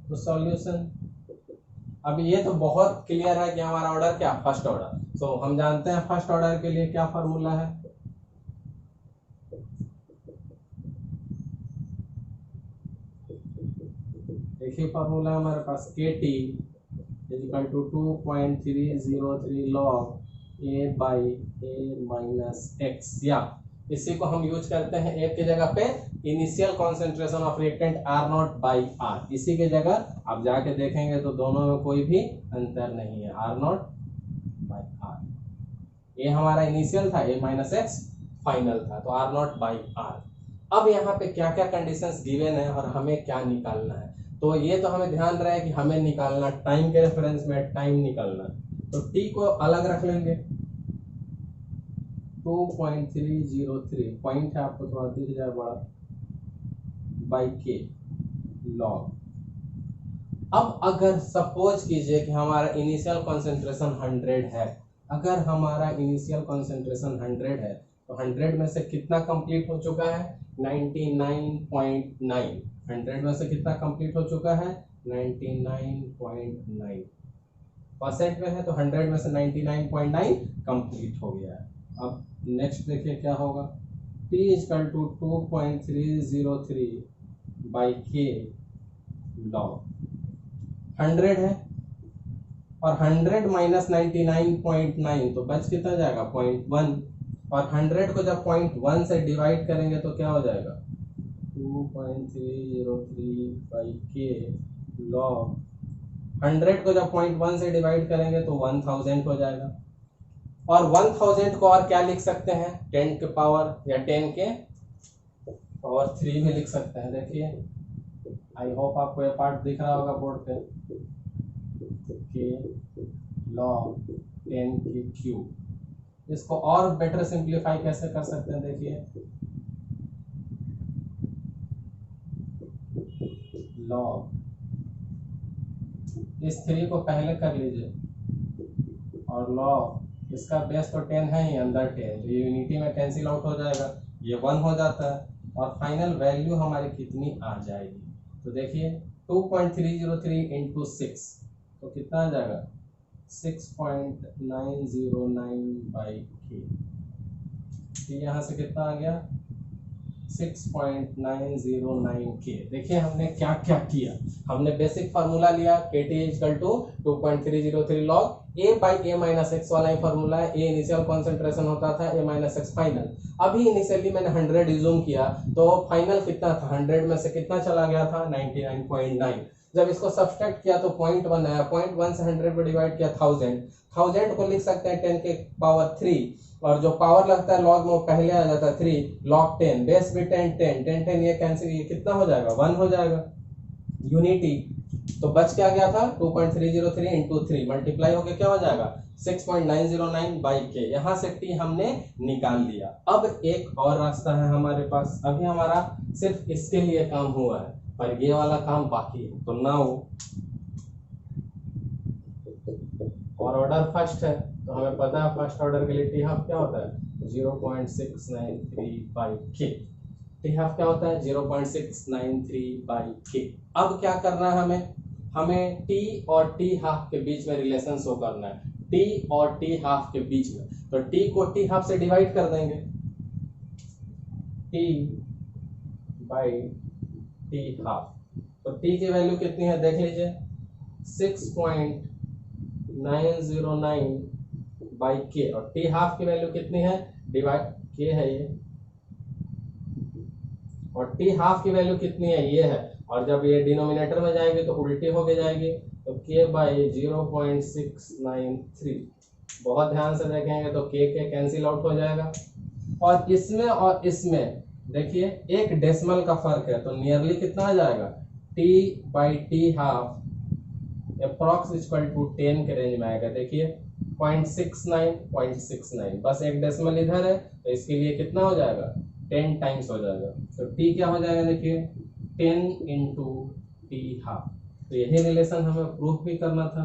तो सॉल्यूशन, अब ये तो बहुत क्लियर है कि हमारा ऑर्डर क्या, फर्स्ट ऑर्डर। सो हम जानते हैं फर्स्ट ऑर्डर के लिए क्या फॉर्मूला है, एक ही फॉर्मूला है हमारे पास, K T equal to 2.303 log a by A minus X, या इसी को हम यूज करते हैं एक की जगह पे initial concentration of reactant R not by R, इसी की जगह आप जाके देखेंगे तो दोनों में कोई भी अंतर नहीं है, आर नॉट बाई आर। ये हमारा इनिशियल था, ए माइनस एक्स फाइनल था, तो आर नॉट बाई आर। अब यहाँ पे क्या क्या कंडीशंस गिवन है और हमें क्या निकालना है। तो ये तो हमें ध्यान रहे कि हमें निकालना टाइम के रेफरेंस में टाइम निकालना, तो टी को अलग रख लेंगे, 2.303 पॉइंट है, आपको थोड़ा दिख जाए बड़ा, बाई के लॉग। अब अगर सपोज कीजिए कि हमारा इनिशियल कॉन्सेंट्रेशन 100 है, अगर हमारा इनिशियल कॉन्सेंट्रेशन 100 है तो 100 में से कितना कंप्लीट हो चुका है, 99.9। 100 में से कितना कंप्लीट हो चुका है, 99.9 परसेंट में है, तो 100 में से 99.9 कंप्लीट हो गया है। अब नेक्स्ट देखिए क्या होगा, T इक्वल टू 2.303 बाई के लॉग 100 है और 100 माइनस 99.9 तो बच कितना जाएगा, 0.1, और 100 को जब 0.1 से डिवाइड करेंगे तो क्या हो जाएगा, 2.303 बाई के लॉग। 100 को जब 0.1 से डिवाइड करेंगे तो 1000 हो जाएगा, और 1000 को और क्या लिख सकते हैं, 10 के पावर या 10 के पावर 3 भी लिख सकते हैं। देखिए आई होप आपको ये पार्ट दिख रहा होगा बोर्ड पे, के लॉग 10 के क्यूब। इसको और बेटर सिंप्लीफाई कैसे कर सकते हैं, देखिए लॉग, इस 3 को पहले कर लीजिए और लॉग, इसका बेस तो 10 है ही, अंदर 10, तो ये यूनिटी में कैंसिल आउट हो जाएगा, ये 1 हो जाता है, और फाइनल वैल्यू हमारी कितनी आ जाएगी, तो देखिए 2.303 इंटू 6 तो कितना आ जाएगा 6.909/k। यहाँ से कितना आ गया 6.909k। देखिए हमने क्या क्या किया, हमने बेसिक फार्मूला लिया KT equal to 2.303 log a by a minus X वाला ही फार्मूला है। a इनिशियल कॉन्सेंट्रेशन होता था, a माइनस एक्स फाइनल। अभी इनिशियली मैंने 100 रिज्यूम किया तो फाइनल कितना था 100 में से कितना चला गया था 99.9। जब इसको सब्सट्रैक्ट किया तो 0.1 आया, 0.1 से 100 को डिवाइड किया 1000 को लिख सकते हैं 10 के पावर 3 और जो पावर लगता है लॉग में वो पहले आ जाता है 3 लॉग 10 बेस भी 10 ये कैंसिल, ये कितना हो जाएगा 1 हो जाएगा यूनिटी। तो बच क्या गया था 2.303 इंटू 3 मल्टीप्लाई होकर क्या हो जाएगा 6.909/k। यहाँ से t हमने निकाल लिया। अब एक और रास्ता है हमारे पास, अभी हमारा सिर्फ इसके लिए काम हुआ है पर ये वाला काम बाकी है। तो नाउ और ऑर्डर फर्स्ट है तो हमें पता है फर्स्ट ऑर्डर के लिए टी हाफ क्या होता है 0.693/k। टी हाफ क्या होता है 0.693/k। अब क्या करना है हमें टी और टी हाफ के बीच में रिलेशन शो करना है, टी और टी हाफ के बीच में। तो टी को टी हाफ से डिवाइड कर देंगे, टी बाई टी हाफ। तो टी की वैल्यू कितनी है देख लीजिए 6.909/k और टी हाफ की वैल्यू कितनी है डिवाइड के है ये, और टी हाफ की वैल्यू कितनी है ये है। और जब ये डिनोमिनेटर में जाएगी तो उल्टी होके जाएगी तो k बाई 0.693। बहुत ध्यान से देखेंगे तो k कैंसिल आउट हो जाएगा और इसमें देखिए एक डेसिमल का फर्क है तो नियरली कितना आ जाएगा t by T half approx equal to 10 के रेंज में आएगा। देखिए 0.69 बस एक डेसिमल इधर है तो इसके लिए कितना हो जाएगा 10 टाइम्स हो जाएगा। तो t क्या हो जाएगा देखिए 10 इंटू टी हाफ। तो यही रिलेशन हमें प्रूफ भी करना था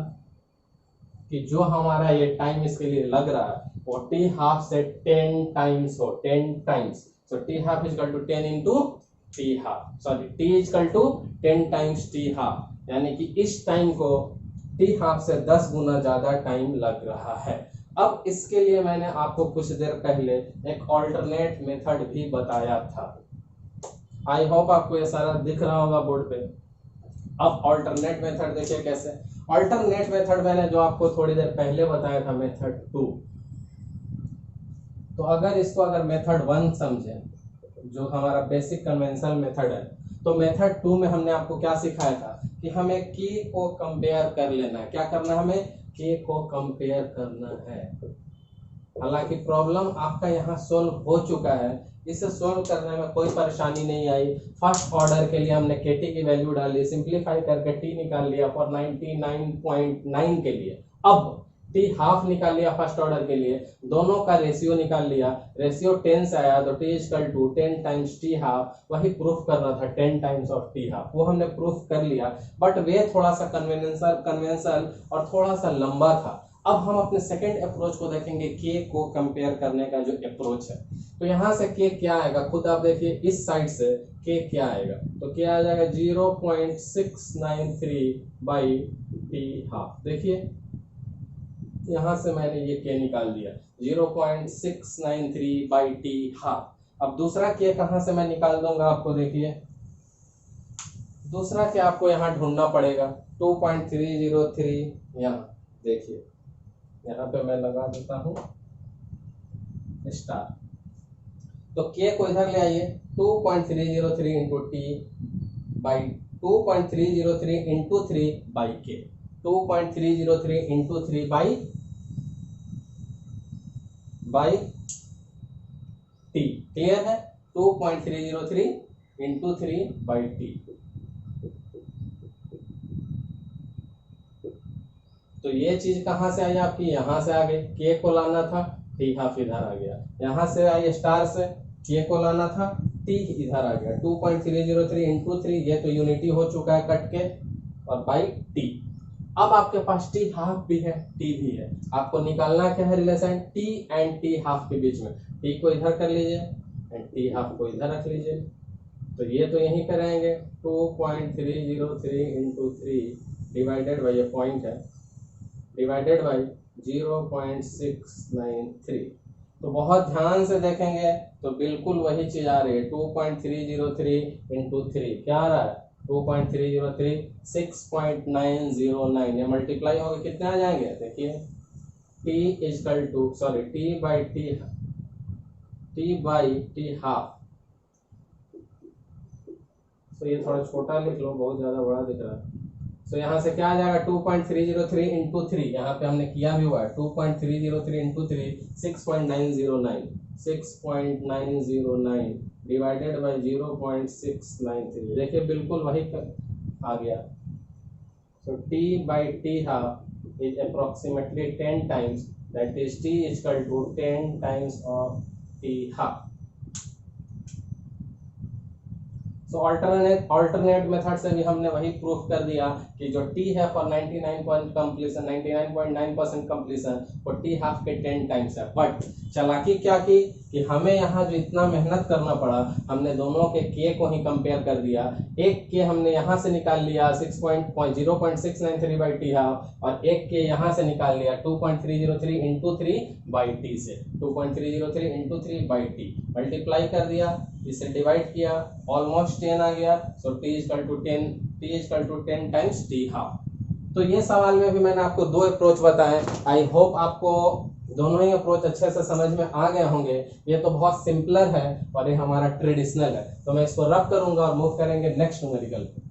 कि जो हमारा ये टाइम इसके लिए लग रहा है वो टी हाफ से 10 टाइम्स हो, 10 times. So T half is equal to 10 into T half, sorry T is equal to 10 times T half, यानी कि इस टाइम को टी हाफ से 10 गुना ज्यादा टाइम लग रहा है। अब इसके लिए मैंने आपको कुछ देर पहले एक ऑल्टरनेट मेथड भी बताया था। आई होप आपको ये सारा दिख रहा होगा बोर्ड पे। अब ऑल्टरनेट मेथड देखिए कैसे। ऑल्टरनेट मेथड मैंने जो आपको थोड़ी देर पहले बताया था मेथड 2, तो अगर मेथड 1 समझे जो हमारा बेसिक कन्वेंशनल मेथड है, तो मेथड 2 में हमने आपको क्या सिखाया था कि हमें k को कंपेयर कर लेना है। क्या करना है हमें k को कंपेयर करना है। हालांकि प्रॉब्लम आपका यहाँ सोल्व हो चुका है, इसे सोल्व करने में कोई परेशानी नहीं आई। फर्स्ट ऑर्डर के लिए हमने kt की वैल्यू डाली, सिंप्लीफाई करके t निकाल लिया फॉर 99.9 के लिए। अब टी हाफ निकाल लिया फर्स्ट ऑर्डर के लिए, दोनों का रेशियो निकाल लिया, रेशियो 10 से आया तो t equal to 10 times T half. वही प्रूफ करना था 10 टाइम्स ऑफ टी हाफ, वो हमने प्रूफ कर लिया बट वे थोड़ा सा कन्वेंशनल और थोड़ा सा लंबा था। अब हम अपने सेकेंड अप्रोच को देखेंगे k को कंपेयर करने का जो अप्रोच है। तो यहाँ से k क्या आएगा खुद आप देखिए, इस साइड से k क्या आएगा तो क्या आ जाएगा 0.693/टी हाफ। देखिए यहाँ से मैंने ये k निकाल दिया 0.693/टी हाफ। अब दूसरा k कहाँ से मैं निकाल दूंगा आपको देखिए, दूसरा k आपको यहाँ ढूंढना पड़ेगा 2.303। यहाँ देखिए यहाँ पे मैं लगा देता हूँ स्टार। तो k को इधर ले आइए 2.303 into t by 2.303 into 3/k, 2.303 into 3/टी। क्लियर है 2.303 इंटू 3/टी। तो ये चीज कहां से आई आपकी, यहां से आ गई। k को लाना था टी हाफ इधर आ गया, यहां से आई स्टार से k को लाना था t इधर आ गया 2.303 इंटू 3, ये तो यूनिटी हो चुका है कट के, और बाई टी। अब आपके पास टी हाफ भी है टी भी है, आपको निकालना क्या है relation T and T half के बीच में। टी को इधर कर लीजिए एंड टी हाफ को इधर रख लीजिए। तो ये तो यहीं पे रहेंगे 2.303 इंटू 3 डिवाइडेड बाई, ये पॉइंट है, डिवाइडेड बाई 0.693। तो बहुत ध्यान से देखेंगे तो बिल्कुल वही चीज आ रही है, 2.303 इंटू 3 क्या आ रहा है 2.303 6.909। ये मल्टीप्लाई होकर कितने आ जाएंगे देखिए, t is equal to sorry t by T half. तो ये थोड़ा छोटा लिख लो, बहुत ज्यादा बड़ा दिख रहा है। तो यहाँ से क्या आ जाएगा 2.303 इंटू 3, यहाँ पे हमने किया भी हुआ है 2.303 इंटू 3 6.909 डिवाइडेड बाई 0.693। देखिए बिल्कुल वही आ गया। So t by t half is approximately 10 times, that is t is equal to 10 times of t half. So alternate method से भी हमने वही प्रूफ कर दिया कि जो t है फॉर 99.9% कंप्लीशन वो t हाफ के 10 टाइम्स है। बट चालाकी क्या की कि हमें यहाँ जो इतना मेहनत करना पड़ा, हमने दोनों के k को ही कंपेयर कर दिया। एक के हमने यहाँ से निकाल लिया 0.693 बाई टी हाफ, और एक के यहाँ से निकाल लिया 2.303 इंटू 3 बाई टी से, 2.303 इंटू 3 बाई टी मल्टीप्लाई कर दिया, इसे डिवाइड किया, ऑलमोस्ट 10 आ गया। So t equal to 10 times T half. तो ये सवाल में भी मैंने आपको दो अप्रोच बताए। आई होप आपको दोनों ही अप्रोच अच्छे से समझ में आ गए होंगे। ये तो बहुत सिंपलर है और ये हमारा ट्रेडिशनल है। तो मैं इसको रब करूंगा और मूव करेंगे नेक्स्ट न्यूमेरिकल पे।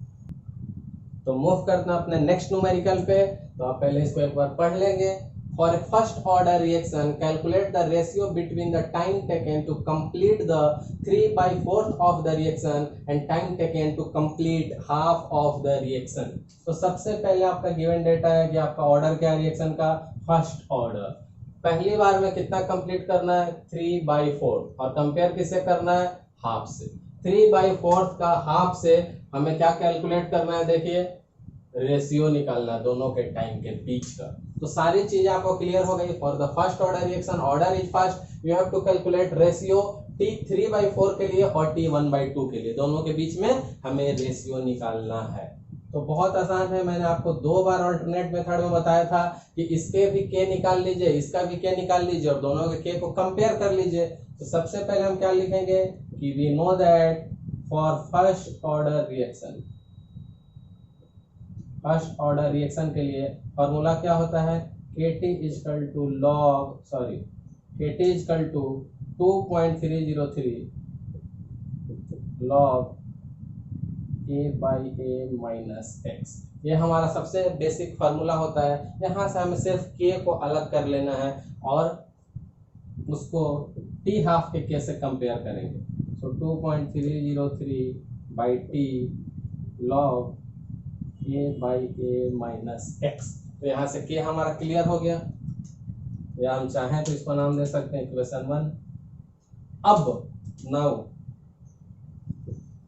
तो मूव करना अपने नेक्स्ट न्यूमेरिकल पे। तो आप पहले इसको एक बार पढ़ लेंगे। For a first order reaction, calculate the ratio between the time taken to complete the 3/4 of the reaction and time taken to complete half of the reaction. तो सबसे पहले आपका गिवन डेटा है कि आपका ऑर्डर क्या है रिएक्शन का, फर्स्ट ऑर्डर। पहली बार में कितना कंप्लीट करना है 3/4, और कंपेयर किससे करना है हाफ से। 3/4 का हाफ से हमें क्या कैलकुलेट करना है, देखिए रेशियो निकालना दोनों के टाइम के बीच का। तो सारी चीजें आपको क्लियर हो गई। For the first order reaction, order is first, you have to calculate ratio t 3/4 के लिए और t 1/2 के लिए, दोनों के बीच में हमें रेशियो निकालना है। तो बहुत आसान है। मैंने आपको 2 बार अल्टरनेट मेथड में बताया था कि इसके भी k निकाल लीजिए, इसका भी k निकाल लीजिए और दोनों के k को कंपेयर कर लीजिए। तो सबसे पहले हम क्या लिखेंगे कि we know that for first order reaction, first order reaction के लिए फॉर्मूला क्या होता है, KT is equal to 2.303 log a by a minus x। ये हमारा सबसे बेसिक फार्मूला होता है। यहाँ से हमें सिर्फ k को अलग कर लेना है और उसको t हाफ के k से कंपेयर करेंगे। सो 2.303 by t log a by a minus x। तो यहाँ से k हमारा क्लियर हो गया, या हम चाहें तो इसको नाम दे सकते हैं इक्वेशन 1। अब नाउ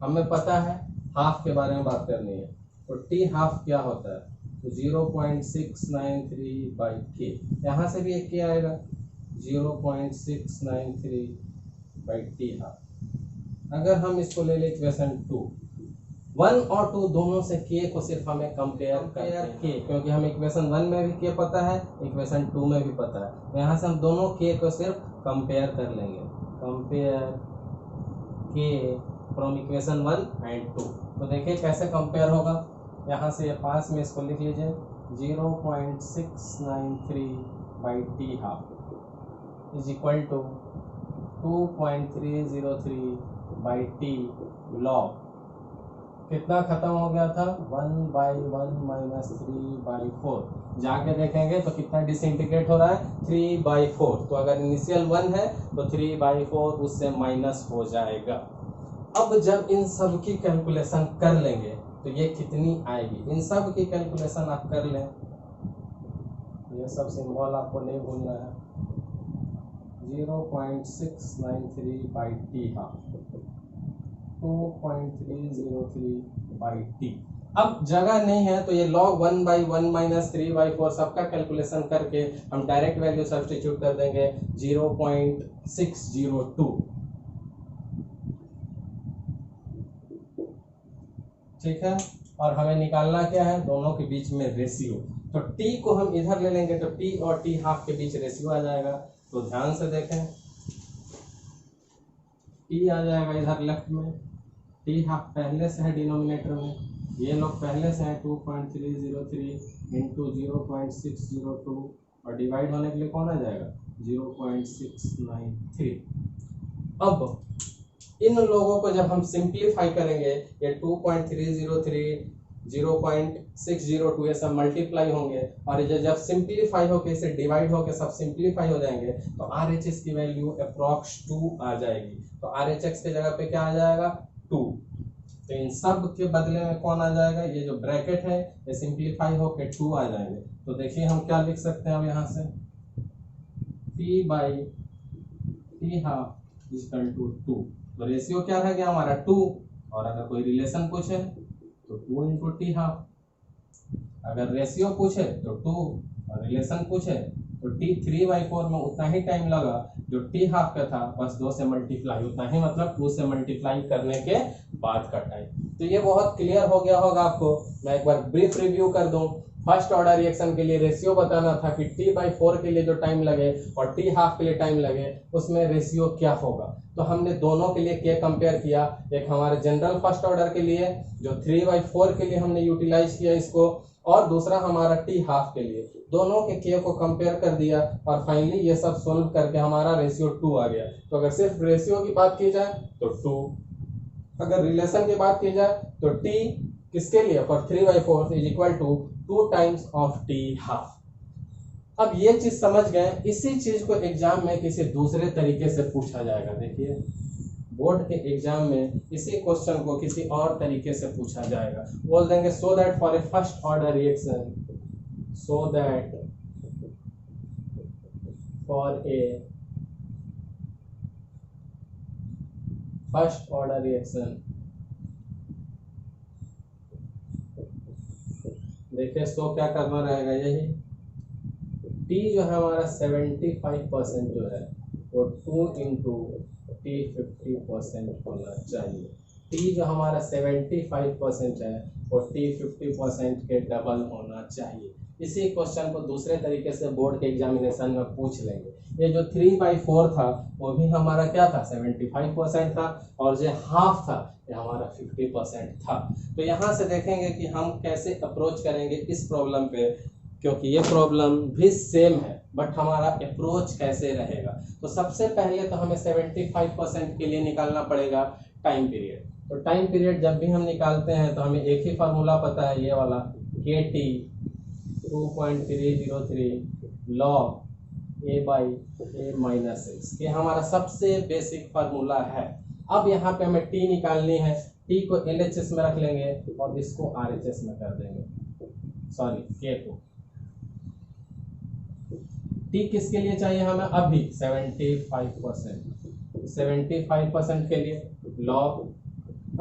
हमें पता है हाफ के बारे में बात करनी है। तो t हाफ क्या होता है, तो 0.693 बाई k, यहाँ से भी एक k आएगा 0.693 बाई t हाफ। अगर हम इसको ले लें इक्वेशन 2, 1 और 2 दोनों से k को सिर्फ हमें कंपेयर k, क्योंकि हमें इक्वेशन 1 में भी k पता है, इक्वेशन 2 में भी पता है। यहाँ से हम दोनों k को सिर्फ कंपेयर कर लेंगे, compare k from equation 1 and 2। तो देखिए कैसे कंपेयर होगा। यहाँ से ये पास में इसको लिख लीजिए 0.693 by T half is equal to 2.303 by T log, कितना खत्म हो गया था 1/1 माइनस 3/4। जाके देखेंगे तो कितना डिसइंटीग्रेट हो रहा है 3/4। तो अगर इनिशियल 1 है तो 3/4 उससे माइनस हो जाएगा। अब जब इन सब की कैलकुलेशन कर लेंगे तो ये कितनी आएगी, इन सब की कैलकुलेशन आप कर लें। ये सब सिंबल आपको नहीं भूलना है। 0.693 by T half 2.303 by T. अब जगह नहीं है तो ये log 1/1 माइनस 3/4 सबका कैलकुलेशन करके हम डायरेक्ट वैल्यू सब्स्टिट्यूट कर देंगे 0.602। ठीक है। और हमें निकालना क्या है, दोनों के बीच में रेशियो। तो टी को हम इधर ले लेंगे तो टी और टी हाफ के बीच रेशियो आ जाएगा। तो ध्यान से देखें, टी आ जाएगा इधर लेफ्ट में, टी हाफ पहले से है डिनोमिनेटर में, ये लोग पहले से है 2.303 इंटू 0.602 और डिवाइड होने के लिए कौन आ जाएगा 0.693। अब इन लोगों को जब हम सिंप्लीफाई करेंगे, ये 2.303 0.602 ये सब मल्टीप्लाई होंगे और ये जब सिंप्लीफाई होके इसे डिवाइड होके सब सिंप्लीफाई हो जाएंगे तो RHS की वैल्यू अप्रॉक्स 2 आ जाएगी। तो RHS के जगह पे क्या आ जाएगा 2। तो इन सब के बदले में कौन आ जाएगा, ये जो ब्रैकेट है ये सिंप्लीफाई होके 2 आ जाएंगे। तो देखिए हम क्या लिख सकते हैं अब यहाँ से P by T half equal to 2। तो रेशियो क्या रह गया हमारा 2, और अगर कोई रिलेशन पूछे तो 2 इंटू टी हाफ। अगर रेशियो पूछे तो 2 और रिलेशन पूछे तो टी 3/4 में उतना ही टाइम लगा जो टी हाफ का था, बस 2 से मल्टीप्लाई उतना ही, मतलब 2 से मल्टीप्लाई करने के बाद का टाइम। तो ये बहुत क्लियर हो गया होगा आपको। मैं एक बार ब्रीफ रिव्यू कर दूं। फर्स्ट ऑर्डर रिएक्शन के लिए रेशियो बताना था कि T/4 के लिए जो टाइम लगे और T हाफ के लिए टाइम लगे उसमें रेशियो क्या होगा। तो हमने दोनों के लिए क्या कंपेयर किया, एक हमारे जनरल फर्स्ट ऑर्डर के लिए जो 3/4 के लिए हमने यूटिलाइज किया इसको, और दूसरा हमारा T हाफ के लिए। दोनों के के को कंपेयर कर दिया और फाइनली ये सब सोल्व करके हमारा रेशियो 2 आ गया। तो अगर सिर्फ रेशियो की बात की जाए तो 2, अगर रिलेशन की बात की जाए तो T किसके लिए for 3/4 is equal to 2 times of T half. अब ये चीज समझ गए, इसी चीज को एग्जाम में किसी दूसरे तरीके से पूछा जाएगा। देखिए बोर्ड के एग्जाम में इसी क्वेश्चन को किसी और तरीके से पूछा जाएगा। बोल देंगे so that for a first order reaction, so that for a first order reaction, देखिए सो क्या करना रहेगा, यही T जो है हमारा 75% जो है वो 2 इंटू T 50% होना चाहिए। T जो हमारा 75% है वो T 50% के डबल होना चाहिए। इसी क्वेश्चन को दूसरे तरीके से बोर्ड के एग्जामिनेशन में पूछ लेंगे। ये जो 3/4 था वो भी हमारा क्या था 75% था, और जो हाफ था ये हमारा 50% था। तो यहाँ से देखेंगे कि हम कैसे अप्रोच करेंगे इस प्रॉब्लम पे, क्योंकि ये प्रॉब्लम भी सेम है बट हमारा अप्रोच कैसे रहेगा। तो सबसे पहले तो हमें 75% के लिए निकालना पड़ेगा टाइम पीरियड। तो टाइम पीरियड जब भी हम निकालते हैं तो हमें एक ही फार्मूला पता है, ये वाला KT 2.303 log A/A-6, ये हमारा सबसे बेसिक फार्मूला है। अब यहाँ पे हमें T निकालनी है, T को LHS में रख लेंगे और इसको RHS में कर देंगे, सॉरी K को। T किसके लिए चाहिए हमें अभी 75% के लिए log,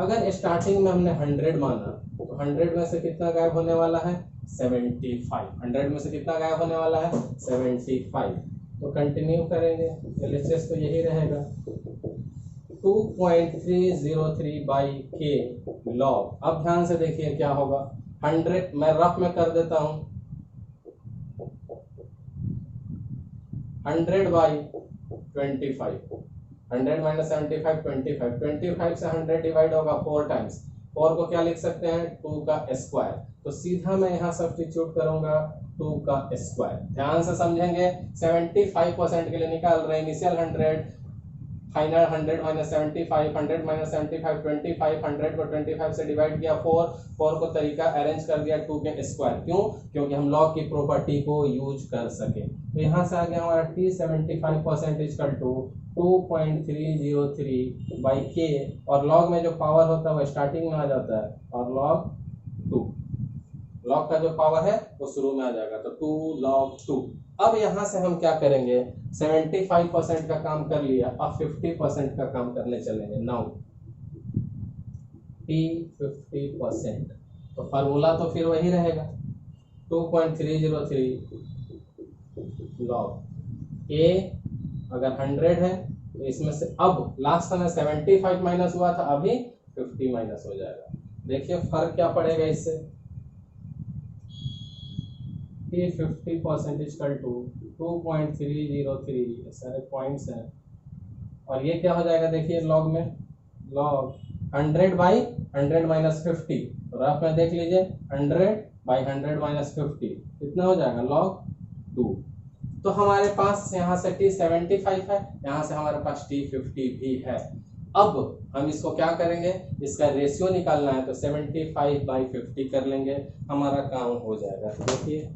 अगर स्टार्टिंग में हमने 100 माना तो 100 में से कितना गायब होने वाला है 75, 100 में से कितना गायब होने वाला है 75। तो कंटिन्यू करेंगे, LHS तो यही रहेगा 2.303/K log। अब ध्यान से देखिए क्या होगा, 100 मैं रफ में कर देता हूं, 100/25, 100 माइनस 75 25 से 100 डिवाइड होगा 4 टाइम्स, 4 को क्या लिख सकते हैं 2 का स्क्वायर। तो सीधा मैं यहाँ सब्स्टिट्यूट करूंगा 2 का स्क्वायर। ध्यान से समझेंगे, 75% के लिए निकाल रहे हैं, इनिशियल 100 फाइनल 100 माइनस 75, 100 माइनस 75 25, 100 को 25 से डिवाइड किया 4 को तरीका अरेंज कर दिया 2 के स्क्वायर। क्यों, क्योंकि हम लॉग की प्रॉपर्टी को यूज कर सके। तो यहाँ से आ गया हमारा T 75% इक्वल टू 2.303/K, और लॉग में जो पावर होता है वो स्टार्टिंग में आ जाता है और लॉग 2, लॉग का जो पावर है वो शुरू में आ जाएगा, तो 2 log 2। अब यहाँ से हम क्या करेंगे, 75% का काम कर लिया, अब 50% का काम करने चलेंगे। नाउ T 50%, तो फार्मूला तो फिर वही रहेगा 2.303 log A, अगर 100 है तो इसमें से अब लास्ट समय 75 माइनस हुआ था, अभी 50 माइनस हो जाएगा, देखिए फर्क क्या पड़ेगा इससे, T50% इक्वल टू 2.303, सारे पॉइंट्स हैं। और ये क्या हो जाएगा देखिए लॉग में, लॉग 100 बाई 100 माइनस 50, रफ में देख लीजिए 100 बाई 100 माइनस 50 कितना हो जाएगा लॉग 2। तो हमारे पास यहाँ से T75 है, यहाँ से हमारे पास T50 भी है। अब हम इसको क्या करेंगे, इसका रेशियो निकालना है, तो 75 बाई 50 कर लेंगे, हमारा काम हो जाएगा। देखिए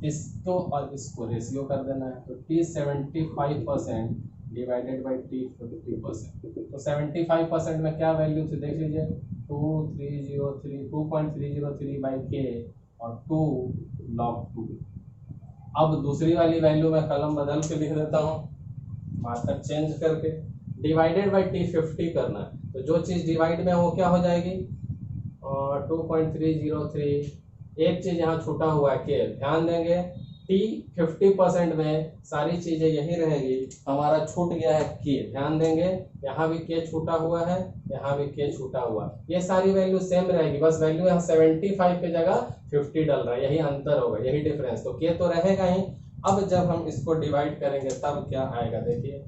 इसको और इसको रेशियो कर देना है, तो T75% डिवाइडेड बाई T50%, तो 75% में क्या वैल्यू थी देख लीजिए 2.303 बाई के और 2 log 2। अब दूसरी वाली वैल्यू में कलम बदल के लिख देता हूँ, मार्कर चेंज करके, डिवाइडेड बाई T50 करना है, तो जो चीज डिवाइड में वो क्या हो जाएगी 2.303। एक चीज यहाँ छूटा हुआ है के, ध्यान देंगे T50% में सारी चीजें यही रहेगी, हमारा छूट गया है के, ध्यान देंगे यहाँ भी के छूटा हुआ है, यहाँ भी के छूटा हुआ है, ये सारी वैल्यू सेम रहेगी, बस वैल्यू यहाँ 75 की जगह 50 डल रहा है, यही अंतर होगा, यही डिफरेंस, तो के तो रहेगा ही। अब जब हम इसको डिवाइड करेंगे तब क्या आएगा देखिए,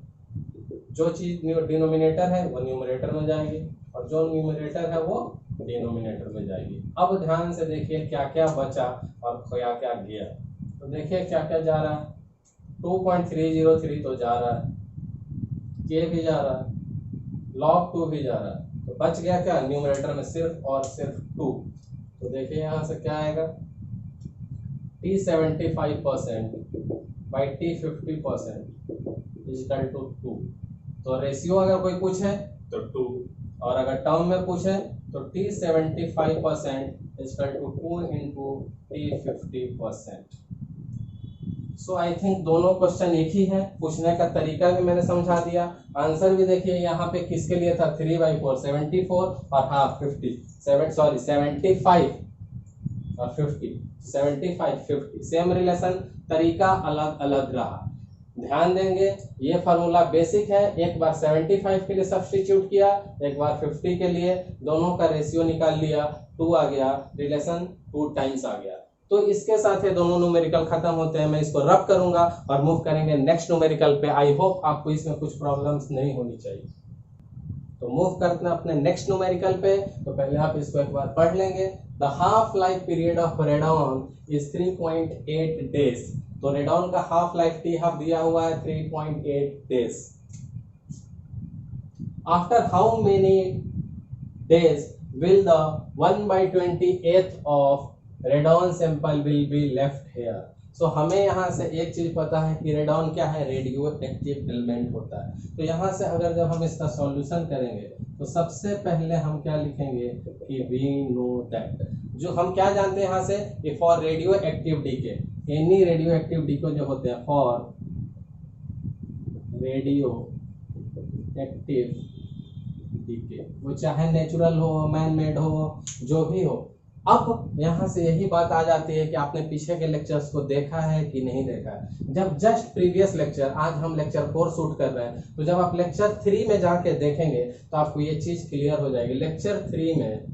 जो चीज डिनोमिनेटर है वो न्यूमरेटर में जाएगी और जो न्यूमरेटर है वो डिनोमिनेटर में जाएगी। अब ध्यान से देखिए क्या क्या बचा और क्या क्या गया, तो देखिए क्या क्या जा रहा है, 2.303 तो जा रहा है, के भी जा रहा है, log 2 भी जा रहा है, तो बच गया क्या न्यूमरेटर में सिर्फ और सिर्फ 2। तो देखिए यहाँ से क्या आएगा T75% by T50% equal to 2। तो रेशियो अगर कोई पूछे तो 2, और अगर टर्म में पूछे तो T75% equal to 2 into T50%। So I think दोनों क्वेश्चन एक ही है, पूछने का तरीका भी मैंने समझा दिया, आंसर भी देखिए यहाँ पे किसके लिए था 3/4 74 और हाफ 50 75 और 50 75 50 सेम रिलेशन, तरीका अलग अलग रहा। ध्यान देंगे ये फार्मूला बेसिक है, एक बार 75 के लिए सब्स्टिट्यूट किया, एक बार 50 के लिए, दोनों का रेशियो निकाल लिया, 2 आ गया, रिलेशन 2 टाइम्स आ गया। तो इसके साथ ये दोनों न्यूमेरिकल खत्म होते हैं, मैं इसको रब करूंगा और मूव करेंगे नेक्स्ट न्यूमेरिकल पे। आई होप आपको इसमें कुछ प्रॉब्लम्स नहीं होनी चाहिए। तो मूव करते हैं अपने नेक्स्ट न्यूमेरिकल पे, तो पहले आप इसको एक बार पढ़ लेंगे। The half life period of radon is 3.8 days. तो रेडॉन का हाफ लाइफ टी हाफ दिया हुआ है 3.8 days. After how many days will the 1/28 of radon sample will be left here. So हमें यहाँ से एक चीज पता है कि रेडॉन क्या है, रेडियो एक्टिव एलिमेंट होता है। तो यहाँ से अगर जब हम इसका सॉल्यूशन करेंगे तो सबसे पहले हम क्या लिखेंगे कि वी नो दैट, जो हम क्या जानते हैं यहाँ से कि for radioactive decay, any radioactive decay जो होते हैं, फॉर रेडियो एक्टिव डीके, वो चाहे नेचुरल हो मैन मेड हो जो भी हो। अब यहाँ से यही बात आ जाती है कि आपने पीछे के लेक्चर्स को देखा है कि नहीं देखा है। जब जस्ट प्रीवियस लेक्चर, आज हम लेक्चर 4 शूट कर रहे हैं, तो जब आप लेक्चर 3 में जाके देखेंगे तो आपको ये चीज क्लियर हो जाएगी। लेक्चर 3 में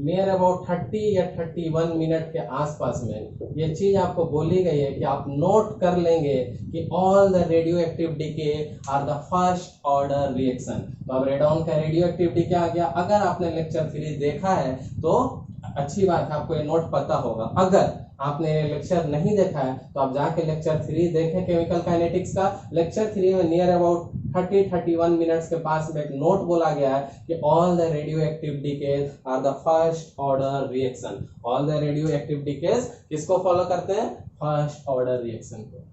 नियर अबाउट 30 या 31 मिनट के आसपास में ये चीज आपको बोली गई है कि आप नोट कर लेंगे कि all the radioactive decay are the first order reaction. तो अब रेडॉन का रेडियो एक्टिव डीके आ गया। अगर आपने लेक्चर 3 देखा है तो अच्छी बात है, आपको ये नोट पता होगा। अगर आपने लेक्चर नहीं देखा है तो आप जाके लेक्चर 3 देखें केमिकल काइनेटिक्स का। लेक्चर 3 में नियर अबाउट 30-31 मिनट्स के पास में एक नोट बोला गया है कि all the radioactive decays are the first order reaction. All the radioactive decays किसको फॉलो करते हैं, फर्स्ट ऑर्डर रिएक्शन को।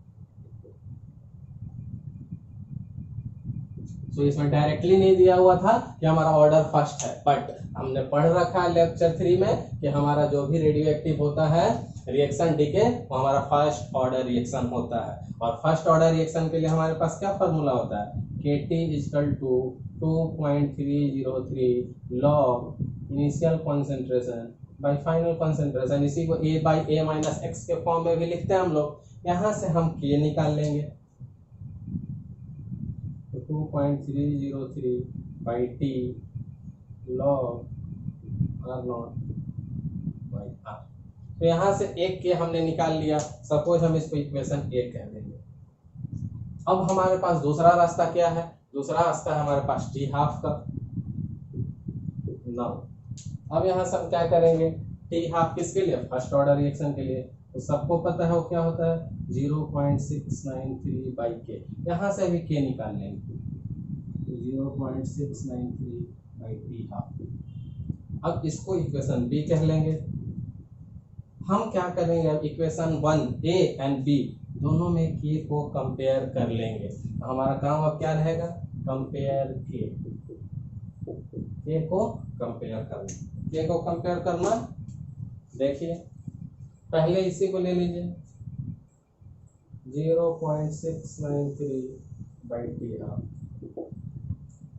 तो इसमें डायरेक्टली नहीं दिया हुआ था कि हमारा ऑर्डर फर्स्ट है, बट हमने पढ़ रखा है लेक्चर 3 में कि हमारा जो भी रेडियो एक्टिव होता है रिएक्शन डीके वो हमारा फर्स्ट ऑर्डर रिएक्शन होता है। और फर्स्ट ऑर्डर रिएक्शन के लिए हमारे पास क्या फॉर्मूला होता है, Kt equal to 2.303 log initial concentration by final concentration. इसी को A by A minus X के फॉर्म में भी लिखते हैं हम लोग। यहाँ से हम K निकाल लेंगे, 2.303 by T log r not by r। तो यहाँ से एक के हमने निकाल लिया, सपोज हम इसको इक्वेशन 1 कह देंगे। अब हमारे पास दूसरा रास्ता क्या है? दूसरा रास्ता है हमारे पास टी हाफ का। नाउ अब यहाँ सब क्या करेंगे, टी हाफ किसके लिए? फर्स्ट ऑर्डर रिएक्शन के लिए। तो सबको पता है वो क्या होता है 0.693 बाई के। यहाँ से भी के निकाल लेंगे 0.693 बाई टी हाफ। अब इसको इक्वेशन बी कह लेंगे। हम क्या करेंगे, अब इक्वेशन 1 ए एंड बी दोनों में के को कंपेयर कर लेंगे। तो हमारा काम अब क्या रहेगा, कंपेयर के को कंपेयर करना। के को कंपेयर करना, देखिए पहले इसी को ले लीजिए 0.693 बाई टी हाफ,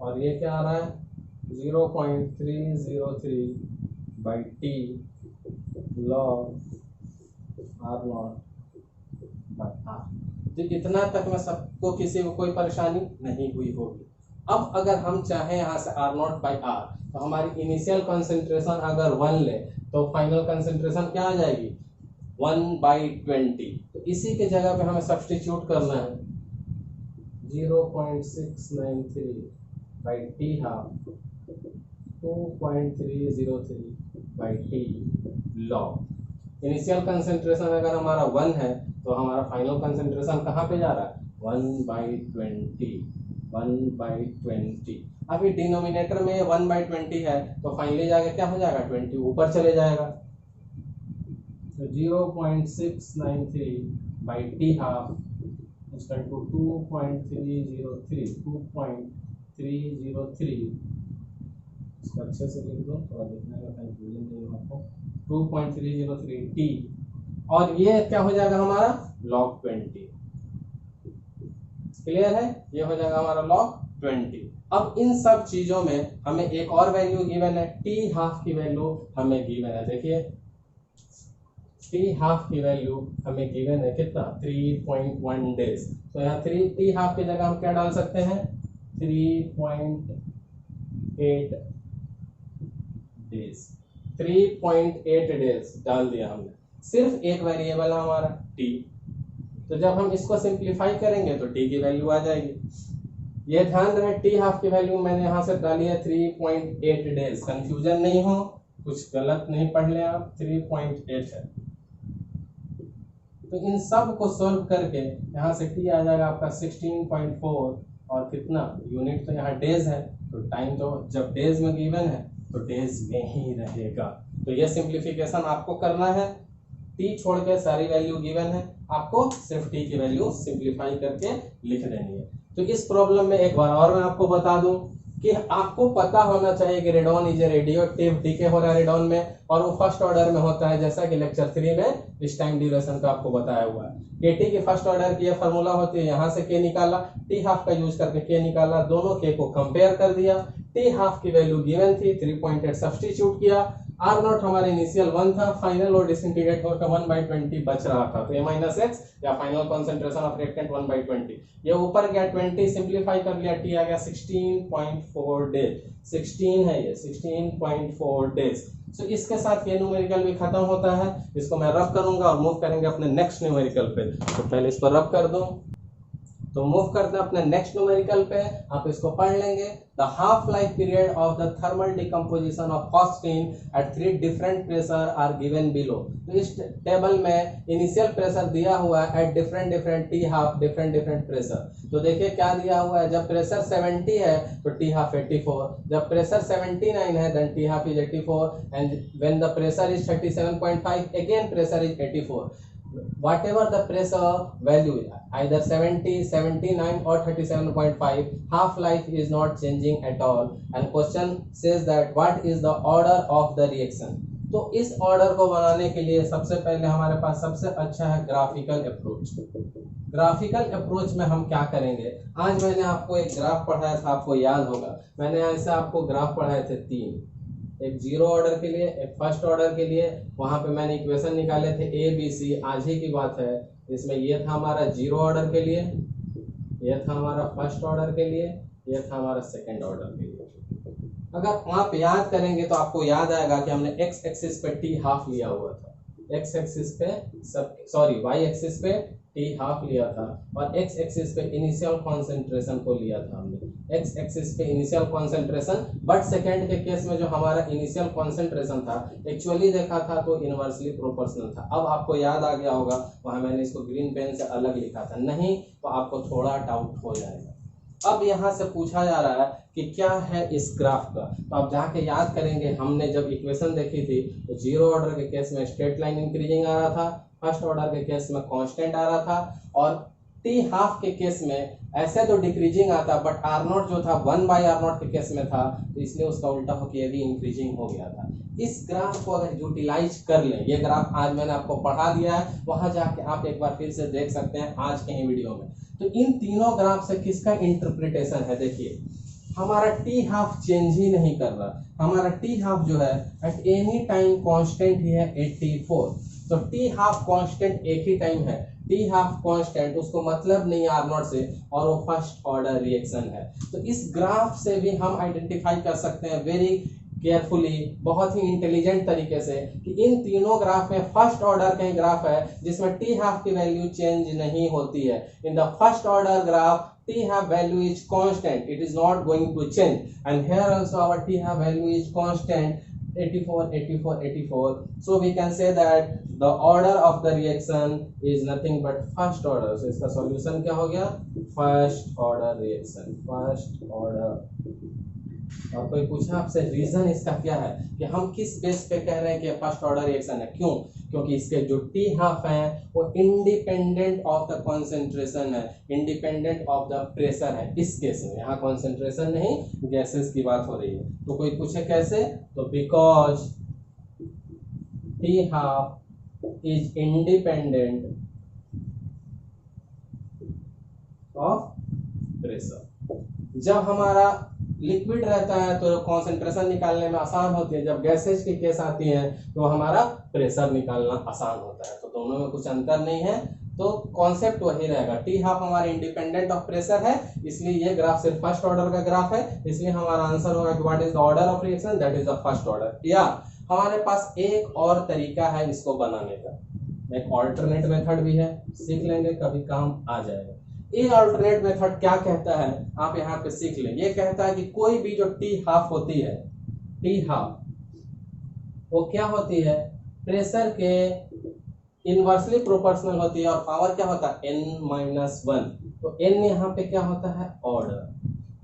और ये क्या आ रहा है 0.303 by T log R not by R. तो इतना तक में सबको किसी को कोई परेशानी नहीं हुई होगी। अब अगर हम चाहें यहाँ से आर नॉट बाई आर, तो हमारी इनिशियल कंसंट्रेशन अगर 1 ले तो फाइनल कंसंट्रेशन क्या आ जाएगी 1/20। तो इसी के जगह पे हमें सब्स्टिट्यूट करना है 0.693 by T half 2.303 by T log. Initial concentration अगर हमारा 1 है तो हमारा फाइनल कंसंट्रेशन कहाँ पे जा रहा है 1/20। अभी डिनोमिनेटर में 1/20 है तो फाइनली जाके क्या हो जाएगा 20 ऊपर चले जाएगा। तो 0.693 by T half equal to 2.303 इसको अच्छे से लिख दो, थोड़ा देखने का कंफ्यूजन नहीं हो आपको। 2.303 टी, और ये क्या हो जाएगा हमारा log 20। क्लियर है, ये हो जाएगा हमारा log 20। अब इन सब चीजों में हमें एक और वैल्यू गिवन है, टी हाफ की वैल्यू हमें गिवन है। देखिए टी हाफ की वैल्यू हमें गिवन है कितना 3.1 डेज। तो यहाँ टी हाफ की जगह हम क्या डाल सकते हैं 3.8 डेज। 3.8 डेज डाल दिया हमने, सिर्फ एक वेरिएबल है हमारा टी। तो जब हम इसको सिंप्लीफाई करेंगे तो टी की वैल्यू आ जाएगी। ये ध्यान रहे टी हाफ की वैल्यू मैंने यहाँ से डाली है 3.8 डेज। कंफ्यूजन नहीं हो, कुछ गलत नहीं पढ़ ले आप, 3.8 है। तो इन सब को सॉल्व करके यहाँ से टी आ जाएगा आपका 16.4, और कितना यूनिट तो यहाँ डेज है, तो टाइम तो जब डेज में गिवन है तो डेज में ही रहेगा। तो ये सिंप्लीफिकेशन आपको करना है, टी छोड़ के सारी वैल्यू गिवन है, आपको सिर्फ टी की वैल्यू सिंप्लीफाई करके लिख देनी है। तो इस प्रॉब्लम में एक बार और मैं आपको बता दूं कि आपको पता होना चाहिए कि radon is a radioactive, decay हो रहा है रेडॉन में, और वो फर्स्ट ऑर्डर में होता है, जैसा कि लेक्चर 3 में इस टाइम ड्यूरेशन का आपको बताया हुआ है। केटी की फर्स्ट ऑर्डर की ये फार्मूला होती है, यहाँ से के निकाला, टी हाफ का यूज करके के निकाला, दोनों के को कंपेयर कर दिया, टी हाफ की वैल्यू गिवन थी 3.8 सब्स्टिट्यूट किया, आर नॉट हमारे इनिशियल 1 था, फाइनल और डिसइंटीग्रेट होकर 1/20 बच रहा था, तो -x या फाइनल कंसंट्रेशन ऑफ रिएक्टेंट 1/20। ये ऊपर गया 20, सिंप्लीफाई कर लिया, टी आ गया 16.4 डेज। 16 है ये 16.4 डेज। तो इसके साथ ये न्यूमेरिकल भी खत्म होता है। इसको मैं रब करूंगा और मूव करेंगे अपने नेक्स्ट न्यूमेरिकल पे। तो पहले इस पर रब कर दो, तो मूव करते हैं अपने नेक्स्ट न्यूमेरिकल पे। आप इसको पढ़ लेंगे, the half life period of the thermal decomposition of phosphine at 3 different pressure are given below. तो इस टेबल में इनिशियल प्रेशर दिया हुआ है at different T half different pressure. तो देखिए क्या दिया हुआ है, जब प्रेशर 70 है तो टी हाफ 84, जब प्रेशर 79 है then T half is 84, and when the pressure is 37.5 again pressure is 84। whatever the pressure value, either 70, 79 or 37.5, half life is not changing at all, and question says that what is the order of the reaction। तो इस order को बनाने के लिए सबसे पहले हमारे पास सबसे अच्छा है ग्राफिकल अप्रोच। ग्राफिकल अप्रोच में हम क्या करेंगे, आज मैंने आपको एक ग्राफ पढ़ाया था, आपको याद होगा, मैंने ऐसे आपको ग्राफ पढ़ाए थे 3, एक जीरो ऑर्डर के लिए, एक फर्स्ट ऑर्डर के लिए। वहां पे मैंने इक्वेशन निकाले थे ए बी सी, आज ही की बात है। इसमें ये था हमारा जीरो ऑर्डर के लिए, ये था हमारा फर्स्ट ऑर्डर के लिए, ये था हमारा सेकंड ऑर्डर के लिए। अगर आप याद करेंगे तो आपको याद आएगा कि हमने एक्स एक्सिस पे टी हाफ लिया हुआ था, एक्स एक्सिस पे वाई एक्सिस पे टी हाफ लिया था और एक्स एक्सिस पे इनिशियल कॉन्सेंट्रेशन को लिया था हमने, एक्स एक्सिस पे इनिशियल कॉन्सेंट्रेशन, बट सेकेंड के केस में जो हमारा इनिशियल कॉन्सेंट्रेशन था एक्चुअली देखा था तो इनवर्सली प्रोपोर्शनल था। अब आपको याद आ गया होगा, वहां मैंने इसको ग्रीन पेन से अलग लिखा था, नहीं तो आपको थोड़ा डाउट हो जाएगा। अब यहाँ से पूछा जा रहा है कि क्या है इस ग्राफ का, तो आप जाके याद करेंगे हमने जब इक्वेशन देखी थी तो जीरो ऑर्डर के केस में स्ट्रेट लाइन इंक्रीजिंग आ रहा था, फर्स्ट ऑर्डर के केस में कांस्टेंट आ रहा था, और टी हाफ के केस में ऐसे तो डिक्रीजिंग आता बट आर नॉट जो था 1/r0 के केस में था, तो इसलिए उसका उल्टा होकर ये भी इंक्रीजिंग हो गया था। इस ग्राफ को अगर यूटिलाइज कर लें, ये ग्राफ आज मैंने आपको पढ़ा दिया है, वहां जाके आप एक बार फिर से देख सकते हैं आज के ही वीडियो में। तो इन तीनों ग्राफ से किसका इंटरप्रिटेशन है, देखिए हमारा टी हाफ चेंज ही नहीं कर रहा, हमारा टी हाफ जो है एट एनी टाइम कांस्टेंट ही है 84, तो टी हाफ कांस्टेंट एक ही टाइम है, टी हाफ कांस्टेंट उसको मतलब नहीं आर नॉट से, और वो फर्स्ट ऑर्डर रिएक्शन है। तो इस ग्राफ से भी हम आइडेंटिफाई कर सकते हैं वेरी केयरफुली, बहुत ही इंटेलिजेंट तरीके से, कि इन तीनों ग्राफ में फर्स्ट ऑर्डर का ग्राफ है जिसमें टी हाफ की वैल्यू चेंज नहीं होती है। In the first order graph T half value is constant, it is not going to change, and here also our T half value is constant 84 84 84, so we can say that the order of the reaction is nothing but first order। so इसका solution क्या हो गया, first order reaction, first order. और कोई पूछा आपसे reason इसका क्या है कि हम किस बेस पे कह रहे हैं कि फर्स्ट ऑर्डर रिएक्शन है, क्यों, क्योंकि इसके जो टी हाफ है वो इंडिपेंडेंट ऑफ द कॉन्सेंट्रेशन है, इंडिपेंडेंट ऑफ द प्रेशर है। इस केस में यहाँ कॉन्सेंट्रेशन नहीं गैसेस की बात हो रही है। तो कोई पूछे कैसे, तो because T half is independent of pressure. जब हमारा लिक्विड रहता है तो कॉन्सेंट्रेशन निकालने में आसान होती है, जब गैसेज की केस आती है तो हमारा प्रेशर निकालना आसान होता है। तो दोनों में कुछ अंतर नहीं है, तो कॉन्सेप्ट वही रहेगा। टी हाफ हमारे इंडिपेंडेंट ऑफ प्रेशर है, इसलिए ये ग्राफ सिर्फ फर्स्ट ऑर्डर का ग्राफ है, इसलिए हमारा आंसर होगा कि what is the order of reaction, that is the first order. या हमारे पास एक और तरीका है इसको बनाने का, एक ऑल्टरनेट मेथड भी है, सीख लेंगे कभी काम आ जाएगा। ये अल्टरनेट मेथड क्या कहता है आप यहाँ पे सीख लें। ये कहता है कि कोई भी जो टी हाफ होती है, टी हाफ वो क्या होती है, प्रेशर के इनवर्सली प्रोपोर्शनल होती है, और पावर क्या होता है n-1। तो n यहाँ पे क्या होता है, ऑर्डर।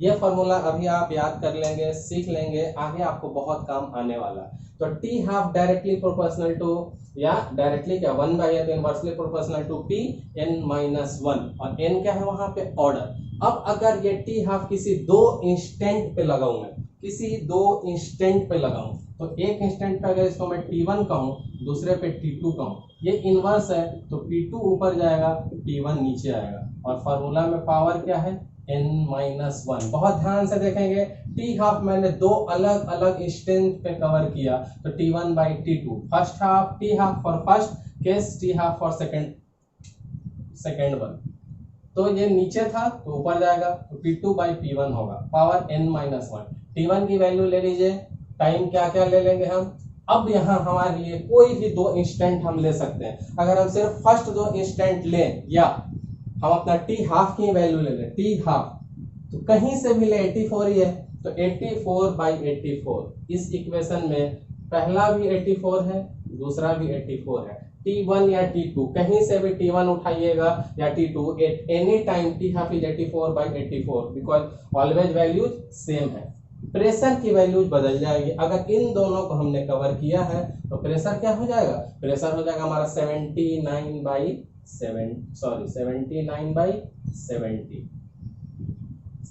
ये फॉर्मूला अभी आप याद कर लेंगे, सीख लेंगे, आगे आपको बहुत काम आने वाला। तो T half directly proportional to, या डायरेक्टली क्या 1/n तो inversely proportional to p n-1, और n क्या है वहां पे, ऑर्डर। अब अगर ये टी हाफ किसी दो इंस्टेंट पे लगाऊं, मैं किसी दो इंस्टेंट पे लगाऊं, तो एक इंस्टेंट पे अगर इसको मैं t1 कहूं, दूसरे पे t2 कहूं, ये इनवर्स है तो p2 ऊपर जाएगा t1 नीचे आएगा, और फार्मूला में पावर क्या है n-1। बहुत ध्यान से देखेंगे, टी हाफ मैंने दो अलग अलग इंस्टेंट पे कवर किया, तो t1/t2, first half T half for first case, T half for second one. तो ये नीचे था तो ऊपर जाएगा, तो p2/p1 होगा, पावर n-1। t1 की वैल्यू ले लीजिए, टाइम क्या क्या ले लेंगे हम। अब यहाँ हमारे लिए कोई भी दो इंस्टेंट हम ले सकते हैं। अगर हम सिर्फ फर्स्ट दो इंस्टेंट लें, या हम अपना टी हाफ की वैल्यू ले लें, टी हाफ तो कहीं से भी ले 84 ही है, तो 84/84। इस इक्वेशन में पहला भी 84 है, दूसरा भी 84 है। T1 या T2 कहीं से भी T1 उठाइएगा या T2, at any time T half is 84/84, because always values same है। प्रेशर की वैल्यूज बदल जाएगी। अगर इन दोनों को हमने कवर किया है तो प्रेशर क्या हो जाएगा, प्रेशर हो जाएगा हमारा 79/70,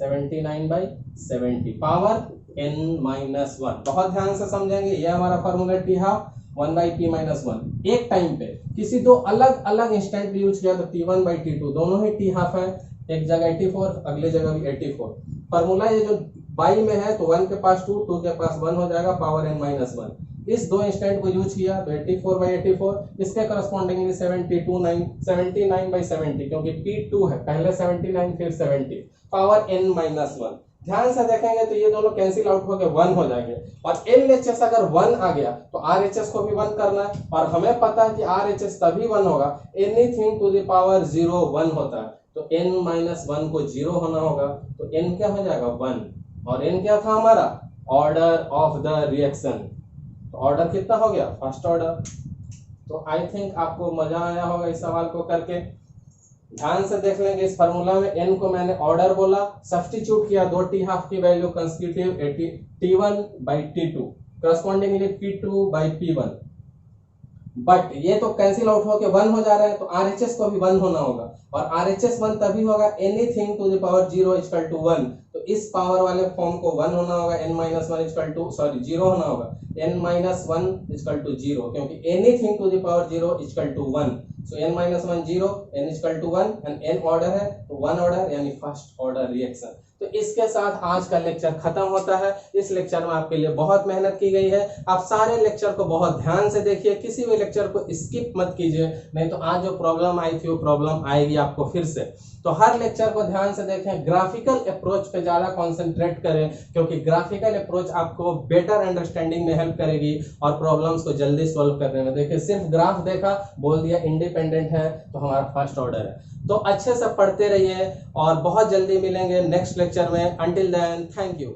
79/70 पावर n-1। बहुत ध्यान से समझेंगे, ये हमारा फॉर्मूला टी हाफ 1/p-1। एक टाइम पे किसी दो अलग अलग इंस्टेंट यूज किया तो t1/t2, दोनों ही टी हाफ है, एक जगह 84 अगले जगह भी 84। फॉर्मूला ये जो बाई में है तो 1 के पास 2, 2 के पास 1 हो जाएगा, पावर n-1। इस दो इंस्टेंट को यूज किया तो 84/84, इसके करस्पॉन्डिंगली 79/70, क्योंकि p2 है, पहले 79 फिर 70, पावर n-1। ध्यान से देखेंगे तो ये दोनों कैंसिल आउट होकर 1 हो जाएंगे, और LHS अगर 1 आ गया तो RHS को भी 1 करना है, और हमें पता है कि RHS तभी 1 होगा एनीथिंग टू द पावर 0 1 होता है, तो n-1 को 0 होना होगा, तो n क्या हो जाएगा 1, और n क्या था हमारा ऑर्डर ऑफ द रिएक्शन, तो ऑर्डर कितना हो गया फर्स्ट ऑर्डर। तो आई थिंक आपको मजा आया होगा इस सवाल को करके। ध्यान से देख लेंगे इस फार्मूला में n को मैंने ऑर्डर बोला, सब्स्टिट्यूट किया दो T12 की value consecutive T1 by T2 correspondingly P2 by P1, but ये तो कैंसिल आउट होके 1 हो जा रहा है, तो RHS को भी 1 होना होगा, और RHS 1 तभी होगा anything to the power 0 equal to 1, तो इस पावर वाले फॉर्म को 1 होना होगा, n-1 इक्वल टू 0 होना होगा, n-1 इक्वल टू 0, क्योंकि anything to the power 0 equal to 1, so n-1 0, n equal to 1, and n order है तो 1 ऑर्डर यानी फर्स्ट ऑर्डर रिएक्शन। तो इसके साथ आज का लेक्चर खत्म होता है। इस लेक्चर में आपके लिए बहुत मेहनत की गई है, आप सारे लेक्चर को बहुत ध्यान से देखिए, किसी भी लेक्चर को स्किप मत कीजिए, नहीं तो आज जो प्रॉब्लम आई थी वो प्रॉब्लम आएगी आपको फिर से। तो हर लेक्चर को ध्यान से देखें, ग्राफिकल अप्रोच पे ज्यादा कंसंट्रेट करें, क्योंकि ग्राफिकल अप्रोच आपको बेटर अंडरस्टैंडिंग में हेल्प करेगी और प्रॉब्लम्स को जल्दी सॉल्व करने में। देखिए सिर्फ ग्राफ देखा, बोल दिया इंडिपेंडेंट है तो हमारा फर्स्ट ऑर्डर है। तो अच्छे से पढ़ते रहिए और बहुत जल्दी मिलेंगे नेक्स्ट लेक्चर में। Until then thank you.